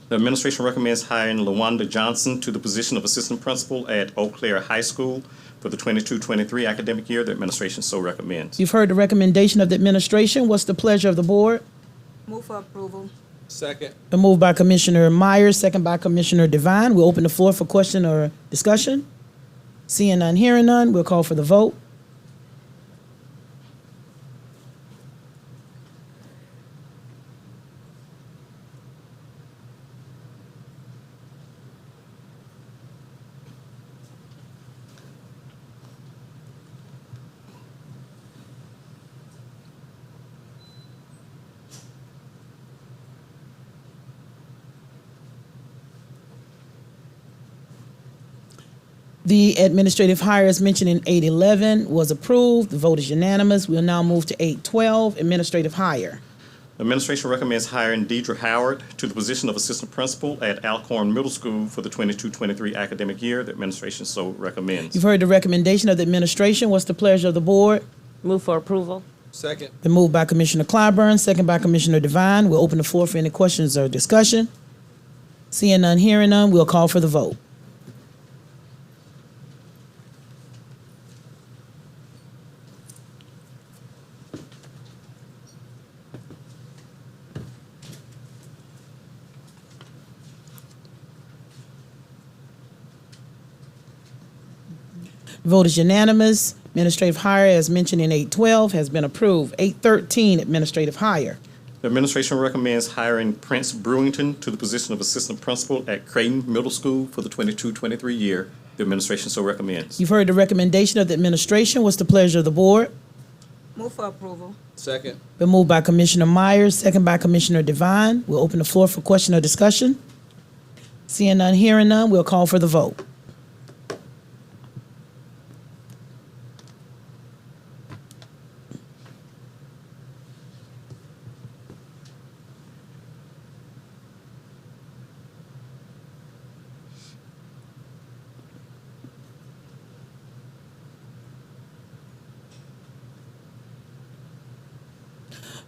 The administration recommends hiring LaWanda Johnson to the position of Assistant Principal at Eau Claire High School for the 22-23 academic year. The administration so recommends. You've heard the recommendation of the administration. What's the pleasure of the board? Move for approval. Second. Been moved by Commissioner Myers, second by Commissioner Devine. We'll open the floor for question or discussion. Seeing none, hearing none, we'll call for the vote. The administrative hire, as mentioned in 8-11, was approved. The vote is unanimous. We'll now move to 8-12, administrative hire. The administration recommends hiring Deidre Howard to the position of Assistant Principal at Alcorn Middle School for the 22-23 academic year. The administration so recommends. You've heard the recommendation of the administration. What's the pleasure of the board? Move for approval. Second. Been moved by Commissioner Clyburn, second by Commissioner Devine. We'll open the floor for any questions or discussion. Seeing none, hearing none, we'll call for the vote. Vote is unanimous. Administrative hire, as mentioned in 8-12, has been approved. 8-13, administrative hire. The administration recommends hiring Prince Brewington to the position of Assistant Principal at Creighton Middle School for the 22-23 year. The administration so recommends. You've heard the recommendation of the administration. What's the pleasure of the board? Move for approval. Second. Been moved by Commissioner Myers, second by Commissioner Devine. We'll open the floor for question or discussion. Seeing none, hearing none, we'll call for the vote.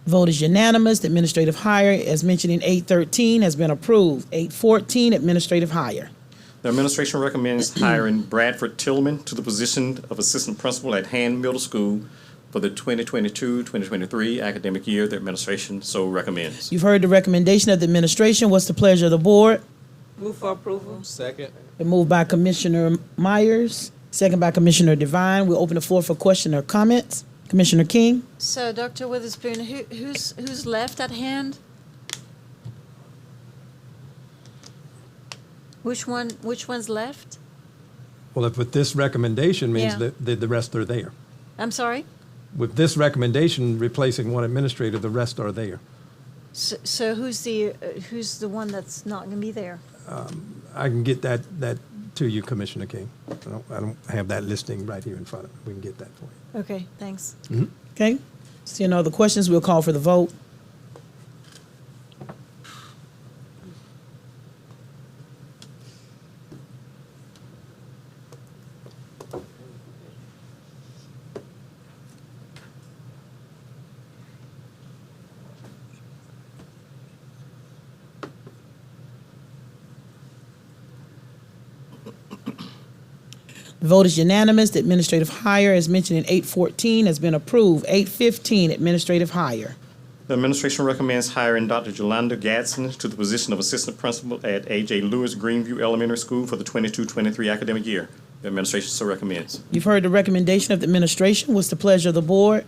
Vote is unanimous. The administrative hire, as mentioned in 8-13, has been approved. 8-14, administrative hire. The administration recommends hiring Bradford Tillman to the position of Assistant Principal at Hand Middle School for the 2022-2023 academic year. The administration so recommends. You've heard the recommendation of the administration. What's the pleasure of the board? Move for approval. Second. Been moved by Commissioner Myers, second by Commissioner Devine. We'll open the floor for question or comments. Commissioner King? So, Dr. Witherspoon, who's left at hand? Which one's left? Well, if with this recommendation means Yeah. that the rest are there. I'm sorry? With this recommendation replacing one administrator, the rest are there. So who's the one that's not going to be there? I can get that to you, Commissioner King. I don't have that listing right here in front of me. We can get that for you. Okay, thanks. Okay, seeing no other questions, we'll call for the vote. The vote is unanimous. The administrative hire, as mentioned in 814, has been approved. 815, administrative hire. The administration recommends hiring Dr. Jolanda Gadsden to the position of Assistant Principal at A.J. Lewis Greenview Elementary School for the 22-23 academic year. The administration so recommends. You've heard the recommendation of the administration. What's the pleasure of the board?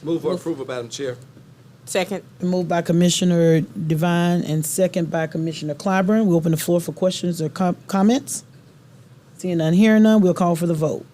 Move for approval, Madam Chair. Second. Moved by Commissioner Devine and second by Commissioner Clyburn. We open the floor for questions or comments. Seeing none, hearing none, we'll call for the vote.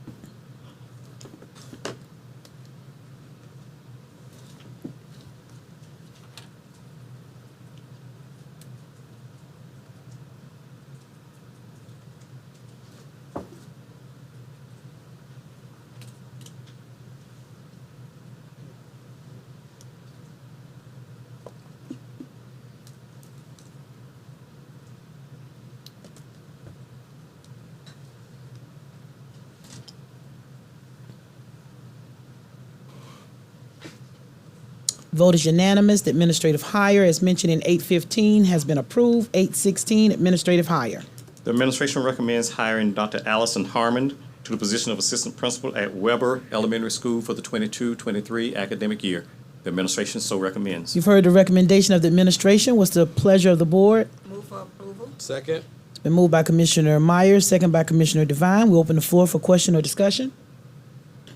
Vote is unanimous. The administrative hire, as mentioned in 815, has been approved. 816, administrative hire. The administration recommends hiring Dr. Allison Harmon to the position of Assistant Principal at Weber Elementary School for the 22-23 academic year. The administration so recommends. You've heard the recommendation of the administration. What's the pleasure of the board? Move for approval. Second. It's been moved by Commissioner Myers, second by Commissioner Devine. We'll open the floor for question or discussion.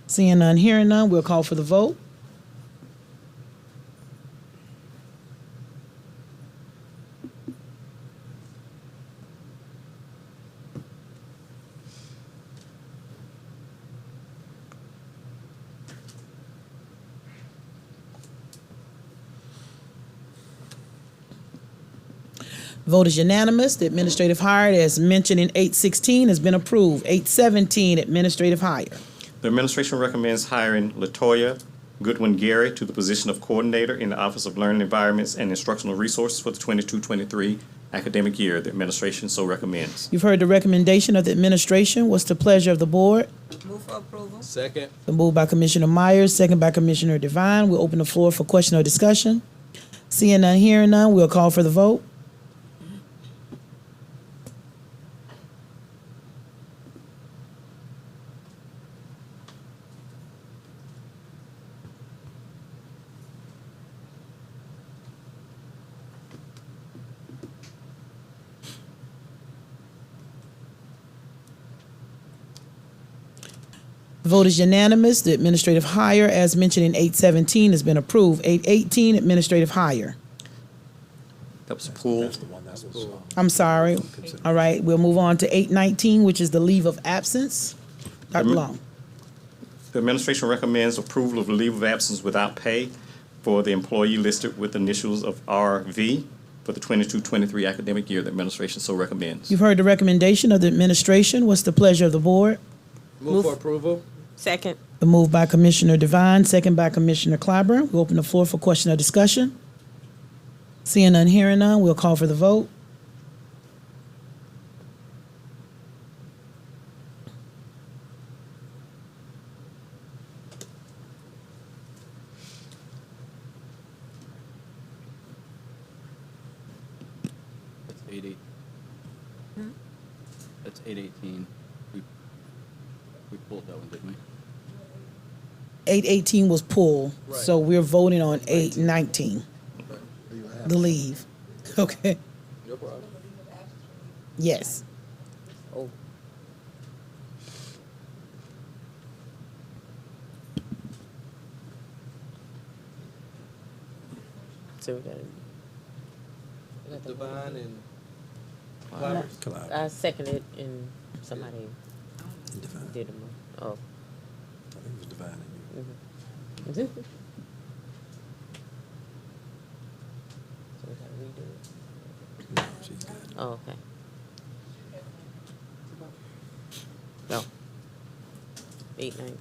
Seeing none, hearing none, we'll call for the vote. Vote is unanimous. The administrative hire, as mentioned in 816, has been approved. 817, administrative hire. The administration recommends hiring LaToya Goodwin-Gary to the position of Coordinator in the Office of Learning Environments and Instructional Resources for the 22-23 academic year. The administration so recommends. You've heard the recommendation of the administration. What's the pleasure of the board? Move for approval. Second. Been moved by Commissioner Myers, second by Commissioner Devine. We'll open the floor for question or discussion. Seeing none, hearing none, we'll call for the vote. The vote is unanimous. The administrative hire, as mentioned in 817, has been approved. 818, administrative hire. That was pulled. I'm sorry. All right, we'll move on to 819, which is the leave of absence. Dr. Long. The administration recommends approval of leave of absence without pay for the employee listed with initials of RV for the 22-23 academic year. The administration so recommends. You've heard the recommendation of the administration. What's the pleasure of the board? Move for approval. Second. The move by Commissioner Devine, second by Commissioner Clyburn. We'll open the floor for question or discussion. Seeing none, hearing none, we'll call for the vote. That's 8-8. That's 818. We pulled that one, didn't we? 818 was pulled, so we're voting on 819, the leave. Okay, No problem. yes. Oh. So we got Divine and Collide. I seconded and somebody Divine. did them. Oh. I think it was Divine and you. redo it? Oh, okay. No. 819.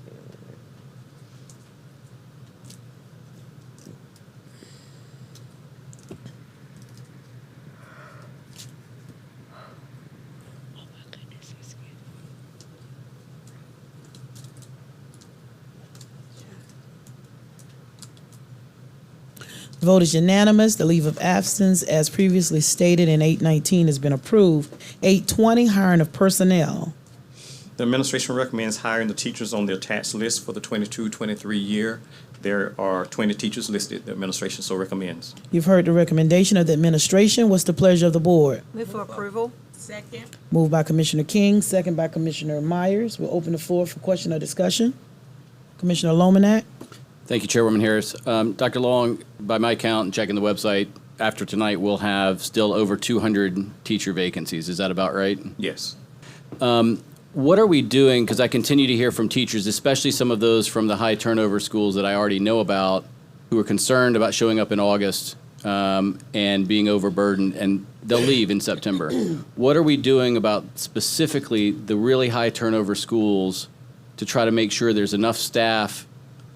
The vote is unanimous. The leave of absence, as previously stated in 819, has been approved. 820, hiring of personnel. The administration recommends hiring the teachers on the attached list for the 22-23 year. There are 20 teachers listed. The administration so recommends. You've heard the recommendation of the administration. What's the pleasure of the board? Move for approval. Second. Moved by Commissioner King, second by Commissioner Myers. We'll open the floor for question or discussion. Commissioner Lomanak? Thank you, Chairwoman Harris. Dr. Long, by my count and checking the website, after tonight, we'll have still over 200 teacher vacancies. Is that about right? Yes. What are we doing? Because I continue to hear from teachers, especially some of those from the high turnover schools that I already know about, who are concerned about showing up in August and being overburdened, and they'll leave in September. What are we doing about specifically the really high turnover schools to try to make sure there's enough staff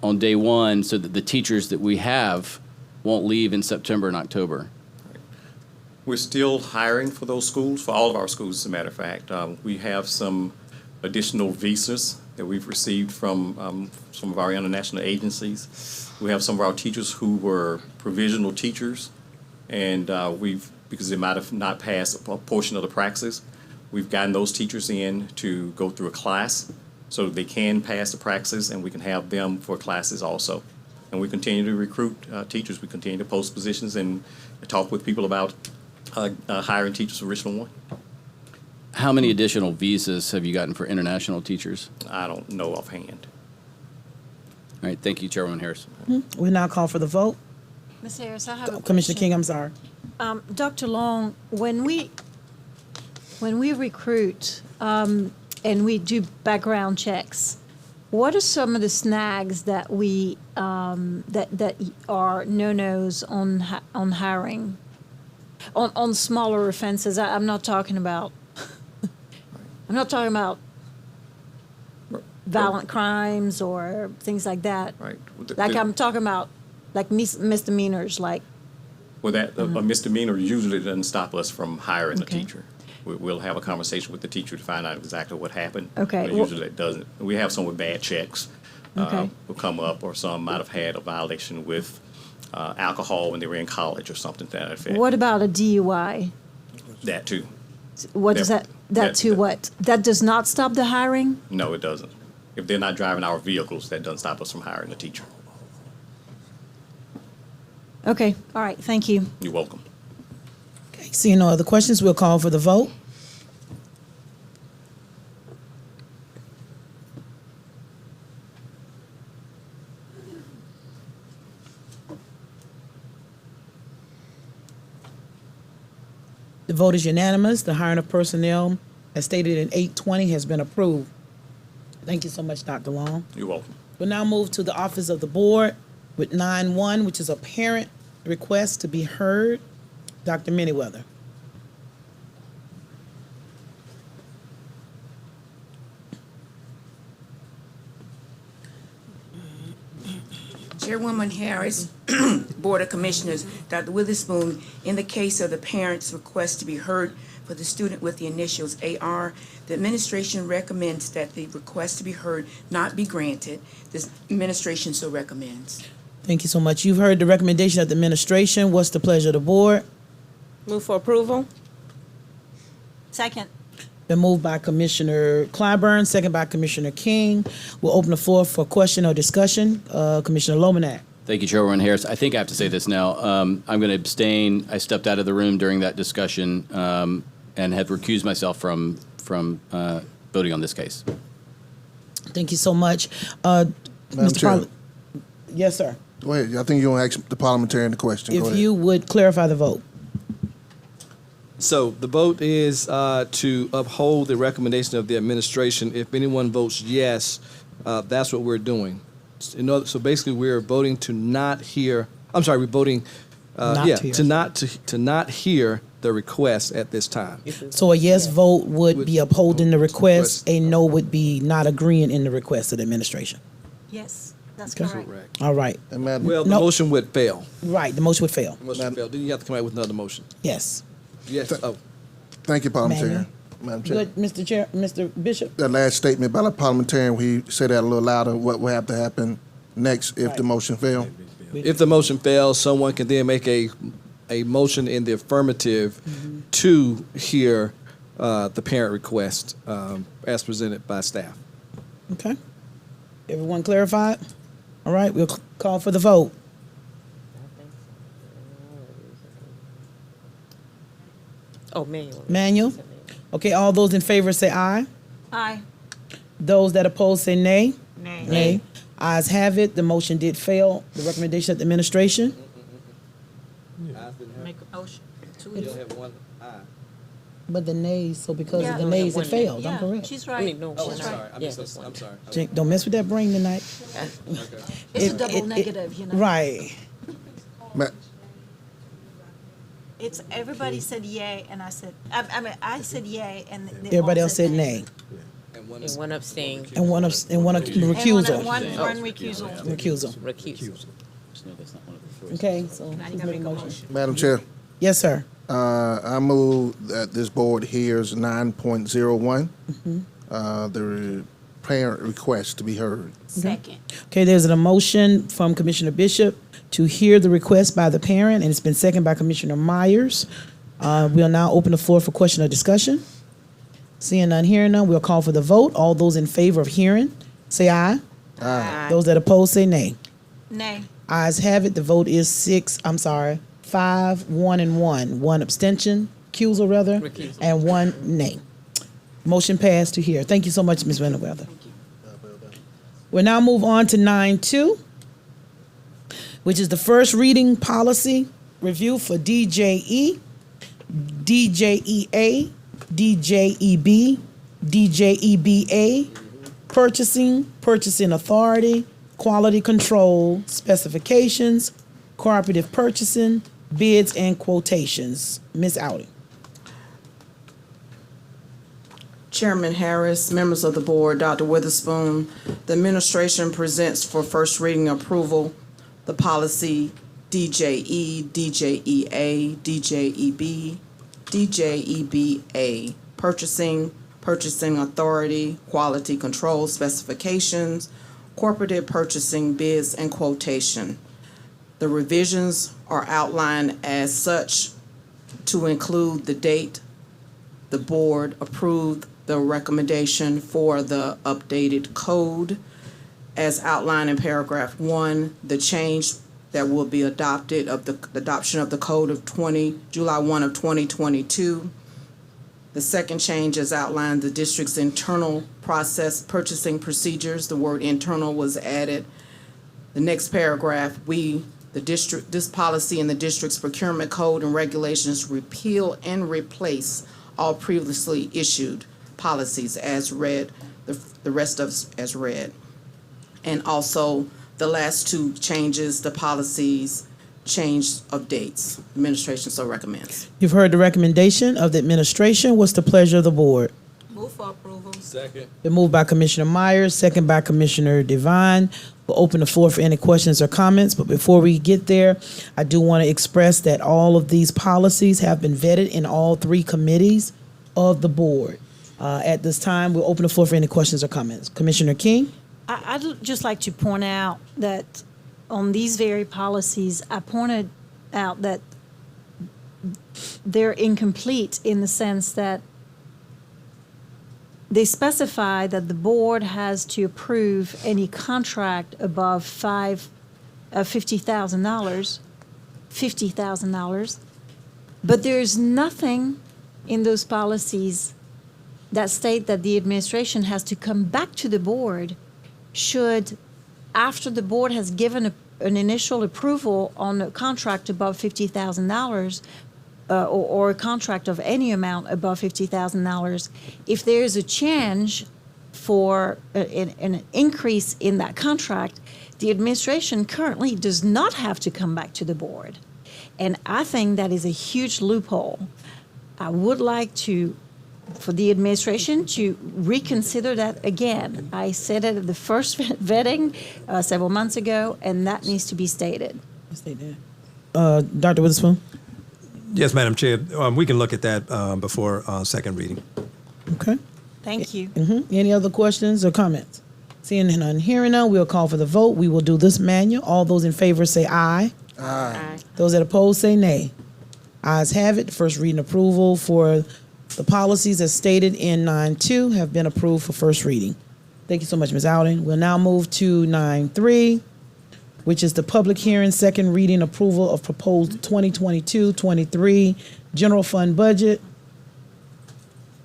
on day one so that the teachers that we have won't leave in September and October? We're still hiring for those schools, for all of our schools, as a matter of fact. We have some additional visas that we've received from some of our international agencies. We have some of our teachers who were provisional teachers, and because they might have not passed a portion of the praxis, we've gotten those teachers in to go through a class so they can pass the praxis, and we can have them for classes also. And we continue to recruit teachers. We continue to post positions and talk with people about hiring teachers for Richland 1. How many additional visas have you gotten for international teachers? I don't know offhand. All right, thank you, Chairwoman Harris. We now call for the vote. Ms. Harris, I have a question. Commissioner King, I'm sorry. Dr. Long, when we recruit and we do background checks, what are some of the snags that we that are no-nos on hiring on smaller offenses? I'm not talking about. I'm not talking about violent crimes or things like that. Right. I'm talking about like misdemeanors, like. Well, a misdemeanor usually doesn't stop us from hiring Okay. a teacher. We'll have a conversation with the teacher to find out exactly what happened. Okay. But usually it doesn't. We have some with bad checks Okay. will come up, or some might have had a violation with alcohol when they were in college or something to that effect. What about a DUI? That too. What does that to what? That does not stop the hiring? No, it doesn't. If they're not driving our vehicles, that doesn't stop us from hiring a teacher. Okay, all right, thank you. You're welcome. Okay, seeing no other questions, we'll call for the vote. The vote is unanimous. The hiring of personnel, as stated in 820, has been approved. Thank you so much, Dr. Long. You're welcome. We'll now move to the office of the board with 9-1, which is a parent request to be heard. Dr. Manyweather. Chairwoman Harris, Board of Commissioners, Dr. Witherspoon, in the case of the parent's request to be heard for the student with the initials AR, the administration recommends that the request to be heard not be granted. The administration so recommends. Thank you so much. You've heard the recommendation of the administration. What's the pleasure of the board? Move for approval? Second. Been moved by Commissioner Clyburn, second by Commissioner King. We'll open the floor for question or discussion. Commissioner Lomanak. Thank you, Chairwoman Harris. I think I have to say this now. I'm going to abstain. I stepped out of the room during that discussion and have recused myself from voting on this case. Thank you so much. Madam Mr. Chair. Yes, sir. Go ahead. I think you want to ask the parliamentarian the question. Go If ahead. you would clarify the vote. So the vote is to uphold the recommendation of the administration. If anyone votes yes, that's what we're doing. So basically, we're voting to not hear. I'm sorry, we're voting to not hear the request at this time. So a yes vote would be upholding the request, a no would be not agreeing in the request of the administration. Yes, that's Okay. correct. All right, And Madam, Well, the No. motion would fail. right, the motion would fail. The motion would fail. Then you have to come out with another motion. Yes. Yes. Oh, thank you, Parliamentarian. Manuel. Madam Chair. Good, Mr. Chair, Mr. Bishop? That last statement by the parliamentarian, he said that a little louder, what will have to happen next if the motion fail? if the motion fails, someone can then make a motion in the affirmative to hear the parent request as presented by staff. Okay. Everyone clarified? All right, we'll call for the vote. Oh, manual. Manuel? Okay, all those in favor say aye. Aye. Those that oppose say nay. Nay. Nay. Ayes have it, the motion did fail. The recommendation of the administration? Make a motion. But the nays, so because Yeah. of the nays, it failed, I'm Yeah, correct. she's I right. mean, no. Oh, I'm she's sorry. right. I Yeah, missed that's this. one. I'm sorry. Jake, don't mess with that brain tonight. It's It- a double it- negative, you know. Right. Ma- It's, everybody said yay, and I said, I said yay, and they all Everybody else said nay. And one And one abstain. And one recusal. And one recusal. Recusal. Recuse. No, that's not one of the choices. Okay, so who's making a motion? Madam Chair, Yes, sir. I move that this board hears 9.01, the parent request to be heard. Second. Okay, there's a motion from Commissioner Bishop to hear the request by the parent, and it's been seconded by Commissioner Myers. We'll now open the floor for question or discussion. Seeing none, hearing none, we'll call for the vote. All those in favor of hearing, say aye. Aye. Those that oppose, say nay. Nay. Ayes have it, the vote is 5, 1, and 1. One abstention, recusal rather, Recusal. and one nay. Motion passed to hear. Thank you so much, Ms. Renneweather. We'll now move on to 9.2, which is the first reading policy review for DJE, DJEA, DJEB, DJEBA, purchasing authority, quality control, specifications, cooperative purchasing, bids, and quotations. Ms. Audi. Chairman Harris, members of the board, Dr. Witherspoon, the administration presents for first reading approval the policy DJE, DJEA, DJEB, DJEBA, purchasing authority, quality control specifications, cooperative purchasing, bids, and quotation. The revisions are outlined as such to include the date the board approved the recommendation for the updated code as outlined in paragraph 1, the change that will be adopted of the adoption of the code of July 1 of 2022. The second change is outlined the district's internal process purchasing procedures. The word internal was added. The next paragraph, this policy in the district's procurement code and regulations repeal and replace all previously issued policies as read, the rest of as read. And also the last two changes, the policies change of dates. Administration so recommends. You've heard the recommendation of the administration. What's the pleasure of the board? Move for approval. Second. Been moved by Commissioner Myers, second by Commissioner Devine. We'll open the floor for any questions or comments, but before we get there, I do want to express that all of these policies have been vetted in all three committees of the board. At this time, we'll open the floor for any questions or comments. Commissioner King? I'd just like to point out that on these very policies, I pointed out that they're incomplete in the sense that they specify that the board has to approve any contract above $50,000, but there's nothing in those policies that state that the administration has to come back to the board should, after the board has given an initial approval on a contract above $50,000, or a contract of any amount above $50,000, if there is a change for an increase in that contract, the administration currently does not have to come back to the board. And I think that is a huge loophole. I would like for the administration to reconsider that again. I said it at the first vetting several months ago, and that needs to be stated. Dr. Witherspoon? Yes, Madam Chair. We can look at that before second reading. Okay. Thank you. Any other questions or comments? Seeing none, hearing none, we'll call for the vote. We will do this manual. All those in favor say aye. Aye. Those that oppose say nay. Ayes have it. First reading approval for the policies as stated in 9.2 have been approved for first reading. Thank you so much, Ms. Alden. We'll now move to 9.3, which is the public hearing, second reading approval of proposed 2022-23 general fund budget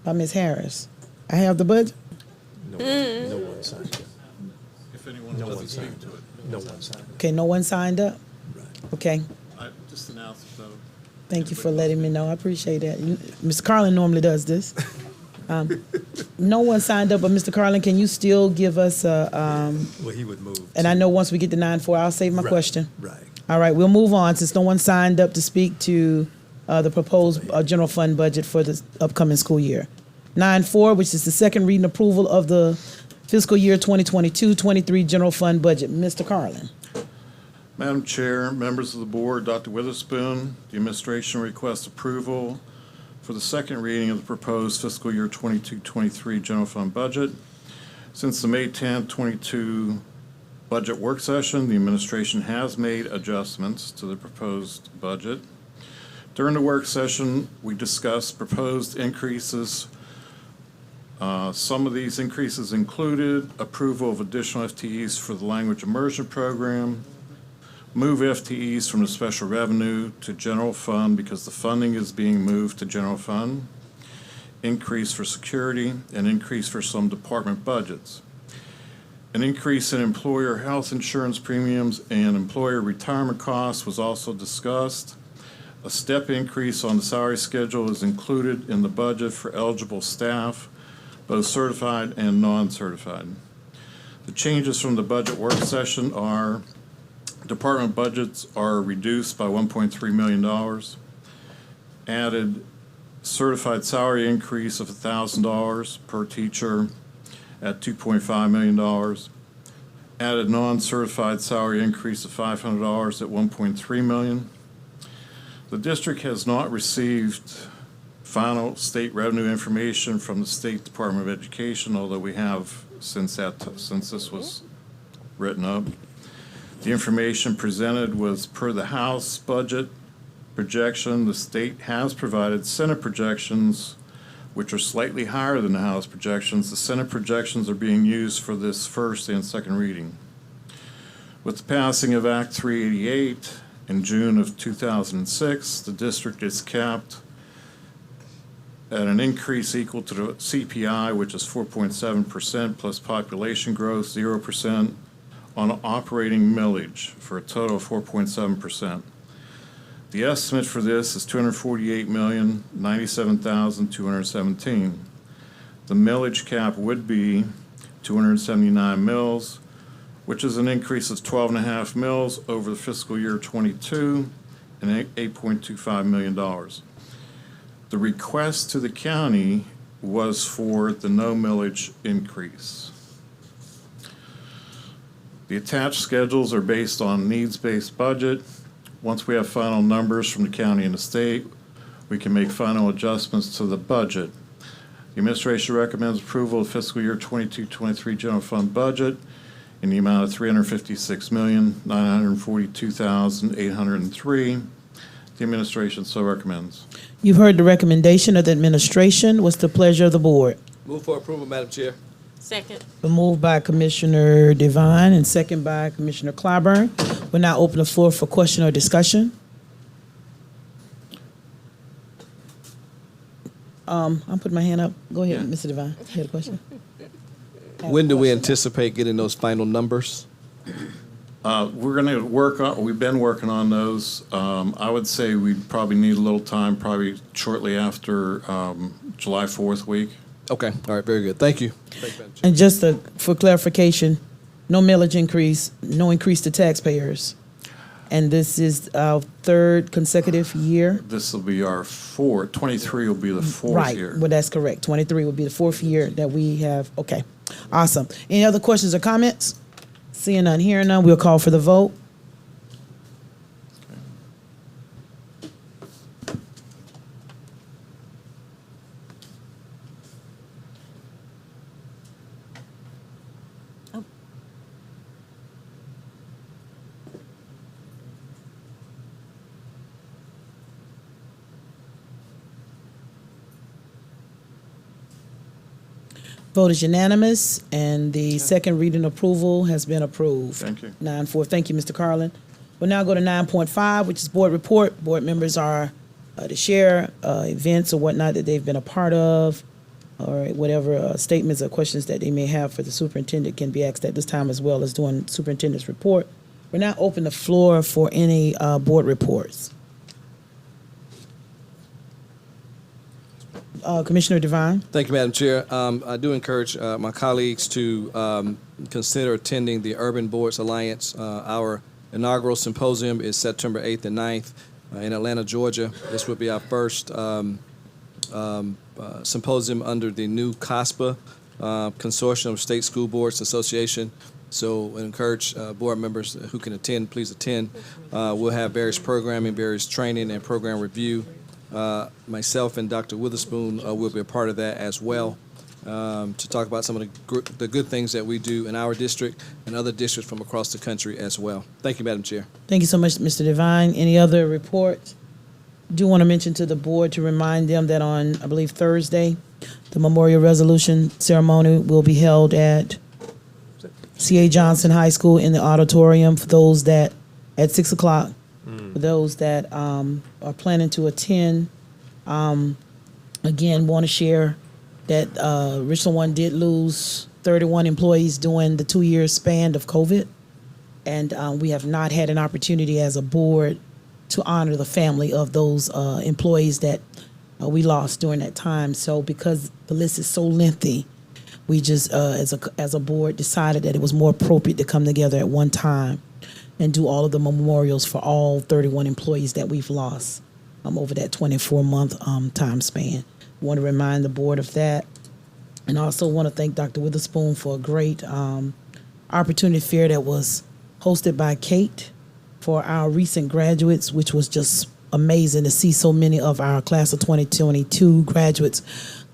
by Ms. Harris. I have the budget. No one signed it. If anyone doesn't speak to it. No one signed it. Okay, no one signed up? Okay. I just announced it, though. Thank you for letting me know. I appreciate that. Mr. Carlin normally does this. No one signed up, but Mr. Carlin, can you still give us a, Well, he would move. and I know once we get to 9.4, I'll save my question. Right. All right, we'll move on since no one signed up to speak to the proposed general fund budget for the upcoming school year. 9.4, which is the second reading approval of the fiscal year 2022-23 general fund budget. Mr. Carlin. Madam Chair, members of the board, Dr. Witherspoon, the administration requests approval for the second reading of the proposed fiscal year 22-23 general fund budget. Since the May 10, 22 budget work session, the administration has made adjustments to the proposed budget. During the work session, we discussed proposed increases. Some of these increases included approval of additional FTEs for the language immersion program, move FTEs from the special revenue to general fund because the funding is being moved to general fund, increase for security, and increase for some department budgets. An increase in employer health insurance premiums and employer retirement costs was also discussed. A step increase on the salary schedule is included in the budget for eligible staff, both certified and non-certified. The changes from the budget work session are department budgets are reduced by $1.3 million, added certified salary increase of $1,000 per teacher at $2.5 million, added non-certified salary increase of $500 at $1.3 million. The district has not received final state revenue information from the State Department of Education, although we have since this was written up. The information presented was per the House budget projection. The state has provided Senate projections, which are slightly higher than the House projections. The Senate projections are being used for this first and second reading. With the passing of Act 388 in June of 2006, the district is capped at an increase equal to the CPI, which is 4.7% plus population growth, 0%, on operating millage for a total of 4.7%. The estimate for this is $248,097,217. The millage cap would be 279 mills, which is an increase of 12.5 mills over the fiscal year 22 and $8.25 million. The request to the county was for the no millage increase. The attached schedules are based on needs-based budget. Once we have final numbers from the county and the state, we can make final adjustments to the budget. The administration recommends approval of fiscal year 22-23 general fund budget in the amount of $356,942,803. The administration so recommends. You've heard the recommendation of the administration. What's the pleasure of the board? Move for approval, Madam Chair. Second. Been moved by Commissioner Devine and second by Commissioner Clyburn. We'll now open the floor for question or discussion. I'm putting my hand up. Go ahead, Mr. Devine. You had a question? When do we anticipate getting those final numbers? We're going to work on, we've been working on those. I would say we'd probably need a little time, probably shortly after July 4th week. Okay, all right, very good. Thank you. And just for clarification, no millage increase, no increase to taxpayers. And this is our third consecutive year. This will be our fourth, 23 will be the fourth Right, year. well, that's correct. 23 will be the fourth year that we have, okay. Awesome. Any other questions or comments? Seeing none, hearing none, we'll call for the vote. Vote is unanimous, and the second reading approval has been approved. Thank you. 9-4. Thank you, Mr. Carlin. We'll now go to 9.5, which is board report. Board members are to share events or whatnot that they've been a part of, or whatever statements or questions that they may have for the superintendent can be asked at this time, as well as doing superintendent's report. We're now open the floor for any board reports. Commissioner Devine. Thank you, Madam Chair. I do encourage my colleagues to consider attending the Urban Boards Alliance. Our inaugural symposium is September 8th and 9th in Atlanta, Georgia. This will be our first symposium under the new COSPA Consortium of State School Boards Association. So I encourage board members who can attend, please attend. We'll have various programming, various training and program review. Myself and Dr. Witherspoon will be a part of that as well to talk about some of the good things that we do in our district and other districts from across the country as well. Thank you, Madam Chair. Thank you so much, Mr. Devine. Any other reports? Do want to mention to the board to remind them that on, I believe, Thursday, the memorial resolution ceremony will be held at C.A. Johnson High School in the auditorium for those that, at 6 o'clock. For those that are planning to attend, again, want to share that Richland One did lose 31 employees during the 2-year span of COVID, and we have not had an opportunity as a board to honor the family of those employees that we lost during that time. So because the list is so lengthy, we just, as a board, decided that it was more appropriate to come together at one time and do all of the memorials for all 31 employees that we've lost over that 24-month time span. Want to remind the board of that. And also want to thank Dr. Witherspoon for a great opportunity fair that was hosted by Kate for our recent graduates, which was just amazing to see so many of our class of 2022 graduates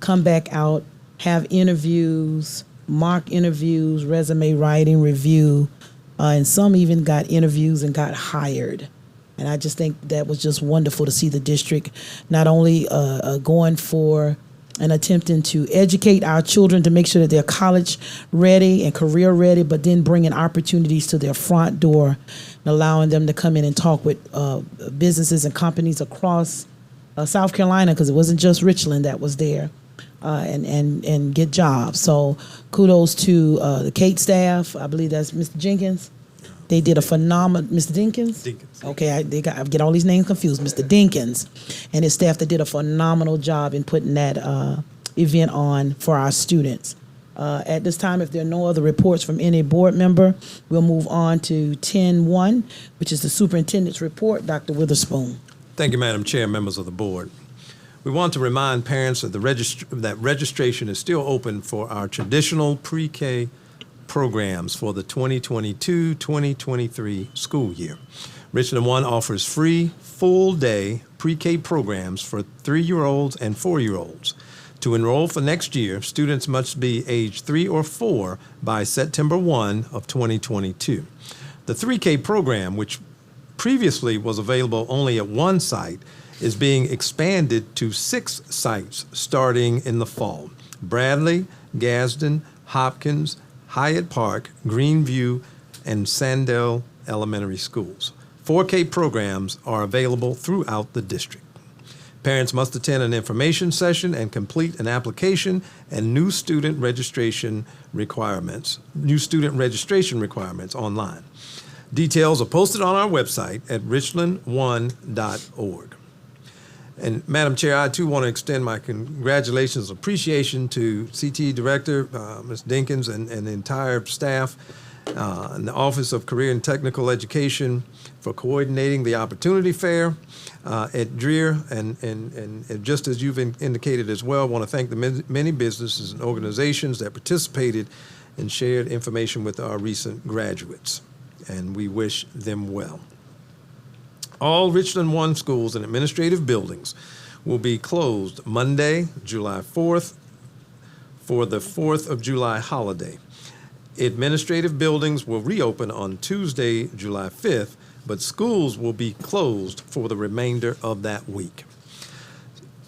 come back out, have interviews, mock interviews, resume writing, review, and some even got interviews and got hired. And I just think that was just wonderful to see the district not only going for and attempting to educate our children to make sure that they're college ready and career ready, but then bringing opportunities to their front door and allowing them to come in and talk with businesses and companies across South Carolina, because it wasn't just Richland that was there, and get jobs. So kudos to the Kate staff. I believe that's Mr. Jenkins. They did a phenomenal, Mr. Dinkins? Dinkins. Okay, I get all these names confused. Mr. Dinkins and his staff that did a phenomenal job in putting that event on for our students. At this time, if there are no other reports from any board member, we'll move on to 10-1, which is the superintendent's report. Dr. Witherspoon. Thank you, Madam Chair, members of the board. We want to remind parents that that registration is still open for our traditional pre-K programs for the 2022-2023 school year. Richland One offers free full-day pre-K programs for 3-year-olds and 4-year-olds. To enroll for next year, students must be age 3 or 4 by September 1 of 2022. The 3K program, which previously was available only at one site, is being expanded to 6 sites starting in the fall: Bradley, Gadsden, Hopkins, Hyatt Park, Greenview, and Sandell Elementary Schools. 4K programs are available throughout the district. Parents must attend an information session and complete an application and new student registration requirements online. Details are posted on our website at richland1.org. And Madam Chair, I too want to extend my congratulations, appreciation to CTE Director, Ms. Dinkins, and the entire staff. and the Office of Career and Technical Education for coordinating the Opportunity Fair at Dreer. And just as you've indicated as well, I want to thank the many businesses and organizations that participated and shared information with our recent graduates. And we wish them well. All Richland 1 schools and administrative buildings will be closed Monday, July 4th, for the 4th of July holiday. Administrative buildings will reopen on Tuesday, July 5th, but schools will be closed for the remainder of that week.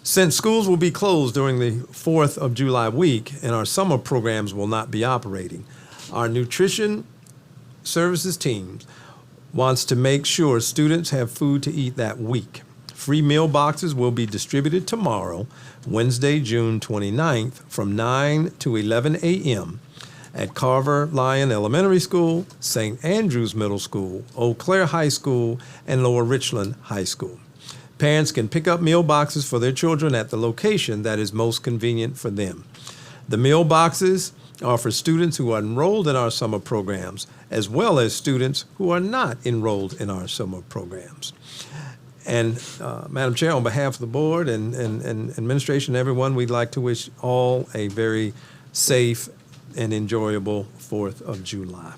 Since schools will be closed during the 4th of July week and our summer programs will not be operating, our nutrition services teams wants to make sure students have food to eat that week. Free meal boxes will be distributed tomorrow, Wednesday, June 29th, from 9 to 11 a.m. at Carver Lyon Elementary School, St. Andrews Middle School, Eau Claire High School, and Lower Richland High School. Parents can pick up meal boxes for their children at the location that is most convenient for them. The meal boxes are for students who are enrolled in our summer programs, as well as students who are not enrolled in our summer programs. And Madam Chair, on behalf of the board and administration and everyone, we'd like to wish all a very safe and enjoyable 4th of July.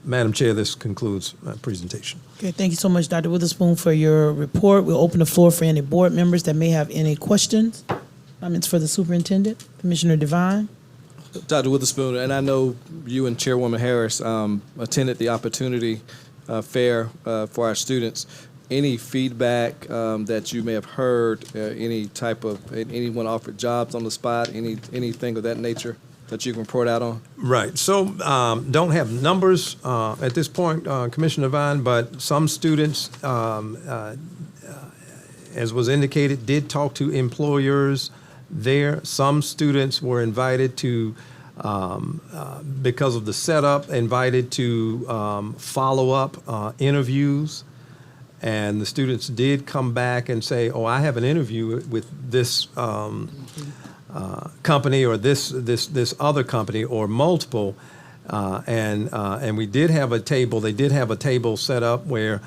Madam Chair, this concludes my presentation. Okay, thank you so much, Dr. Witherspoon, for your report. We'll open the floor for any board members that may have any questions, comments for the superintendent. Commissioner Devine. Dr. Witherspoon, and I know you and Chairwoman Harris attended the Opportunity Fair for our students. Any feedback that you may have heard, any type of, anyone offered jobs on the spot, anything of that nature that you can report out on? Right. So don't have numbers at this point, Commissioner Devine, but some students, as was indicated, did talk to employers there. Some students were invited to, because of the setup, invited to follow-up interviews. And the students did come back and say, oh, I have an interview with this company or this other company or multiple. And we did have a table. They did have a table set up where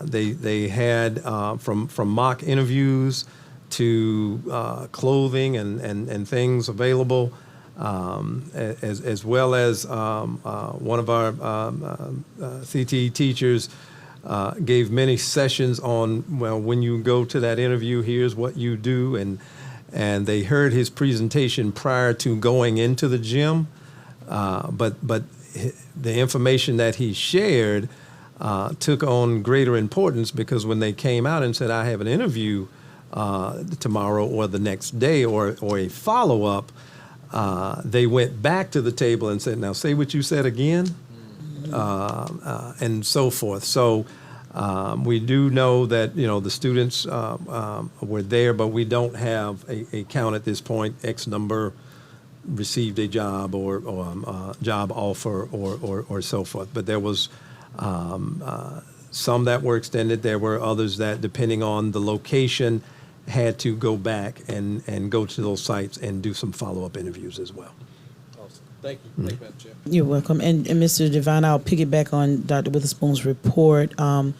they had from mock interviews to clothing and things available, as well as one of our CTE teachers gave many sessions on, well, when you go to that interview, here's what you do. And they heard his presentation prior to going into the gym. But the information that he shared took on greater importance, because when they came out and said, I have an interview tomorrow or the next day or a follow-up, they went back to the table and said, now say what you said again. And so forth. So we do know that, the students were there, but we don't have a count at this point. X number received a job or job offer or so forth. But there was some that were extended. There were others that, depending on the location, had to go back and go to those sites and do some follow-up interviews as well. Thank you. Thank you, Madam Chair. You're welcome. And Mr. Devine, I'll piggyback on Dr. Witherspoon's report. I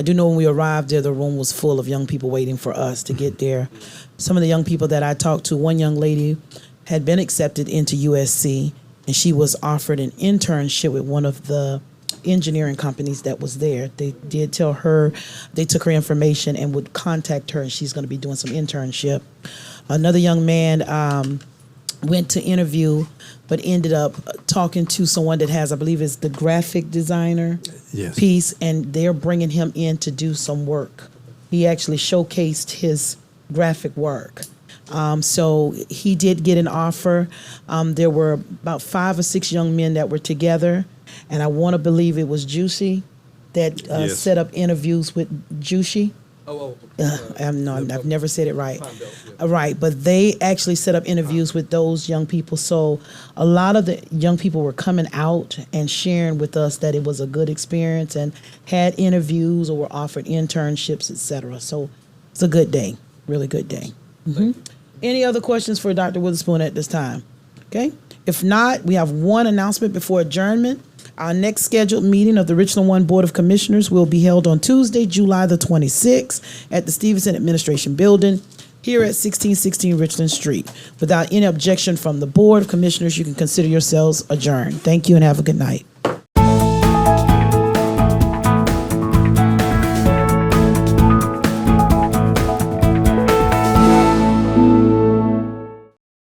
do know when we arrived there, the room was full of young people waiting for us to get there. Some of the young people that I talked to, one young lady had been accepted into USC, and she was offered an internship with one of the engineering companies that was there. They did tell her, they took her information and would contact her, and she's going to be doing some internship. Another young man went to interview, but ended up talking to someone that has, I believe is the graphic designer piece, and they're bringing him in to do some work. He actually showcased his graphic work. So he did get an offer. There were about 5 or 6 young men that were together, and I want to believe it was Juicy that set up interviews with Juicy. I've never said it right. Right, but they actually set up interviews with those young people. So a lot of the young people were coming out and sharing with us that it was a good experience and had interviews or were offered internships, etc. So it's a good day, really good day. Any other questions for Dr. Witherspoon at this time? Okay. If not, we have one announcement before adjournment. Our next scheduled meeting of the Richland 1 Board of Commissioners will be held on Tuesday, July the 26th at the Stevenson Administration Building here at 1616 Richland Street. Without any objection from the Board of Commissioners, you can consider yourselves adjourned. Thank you and have a good night.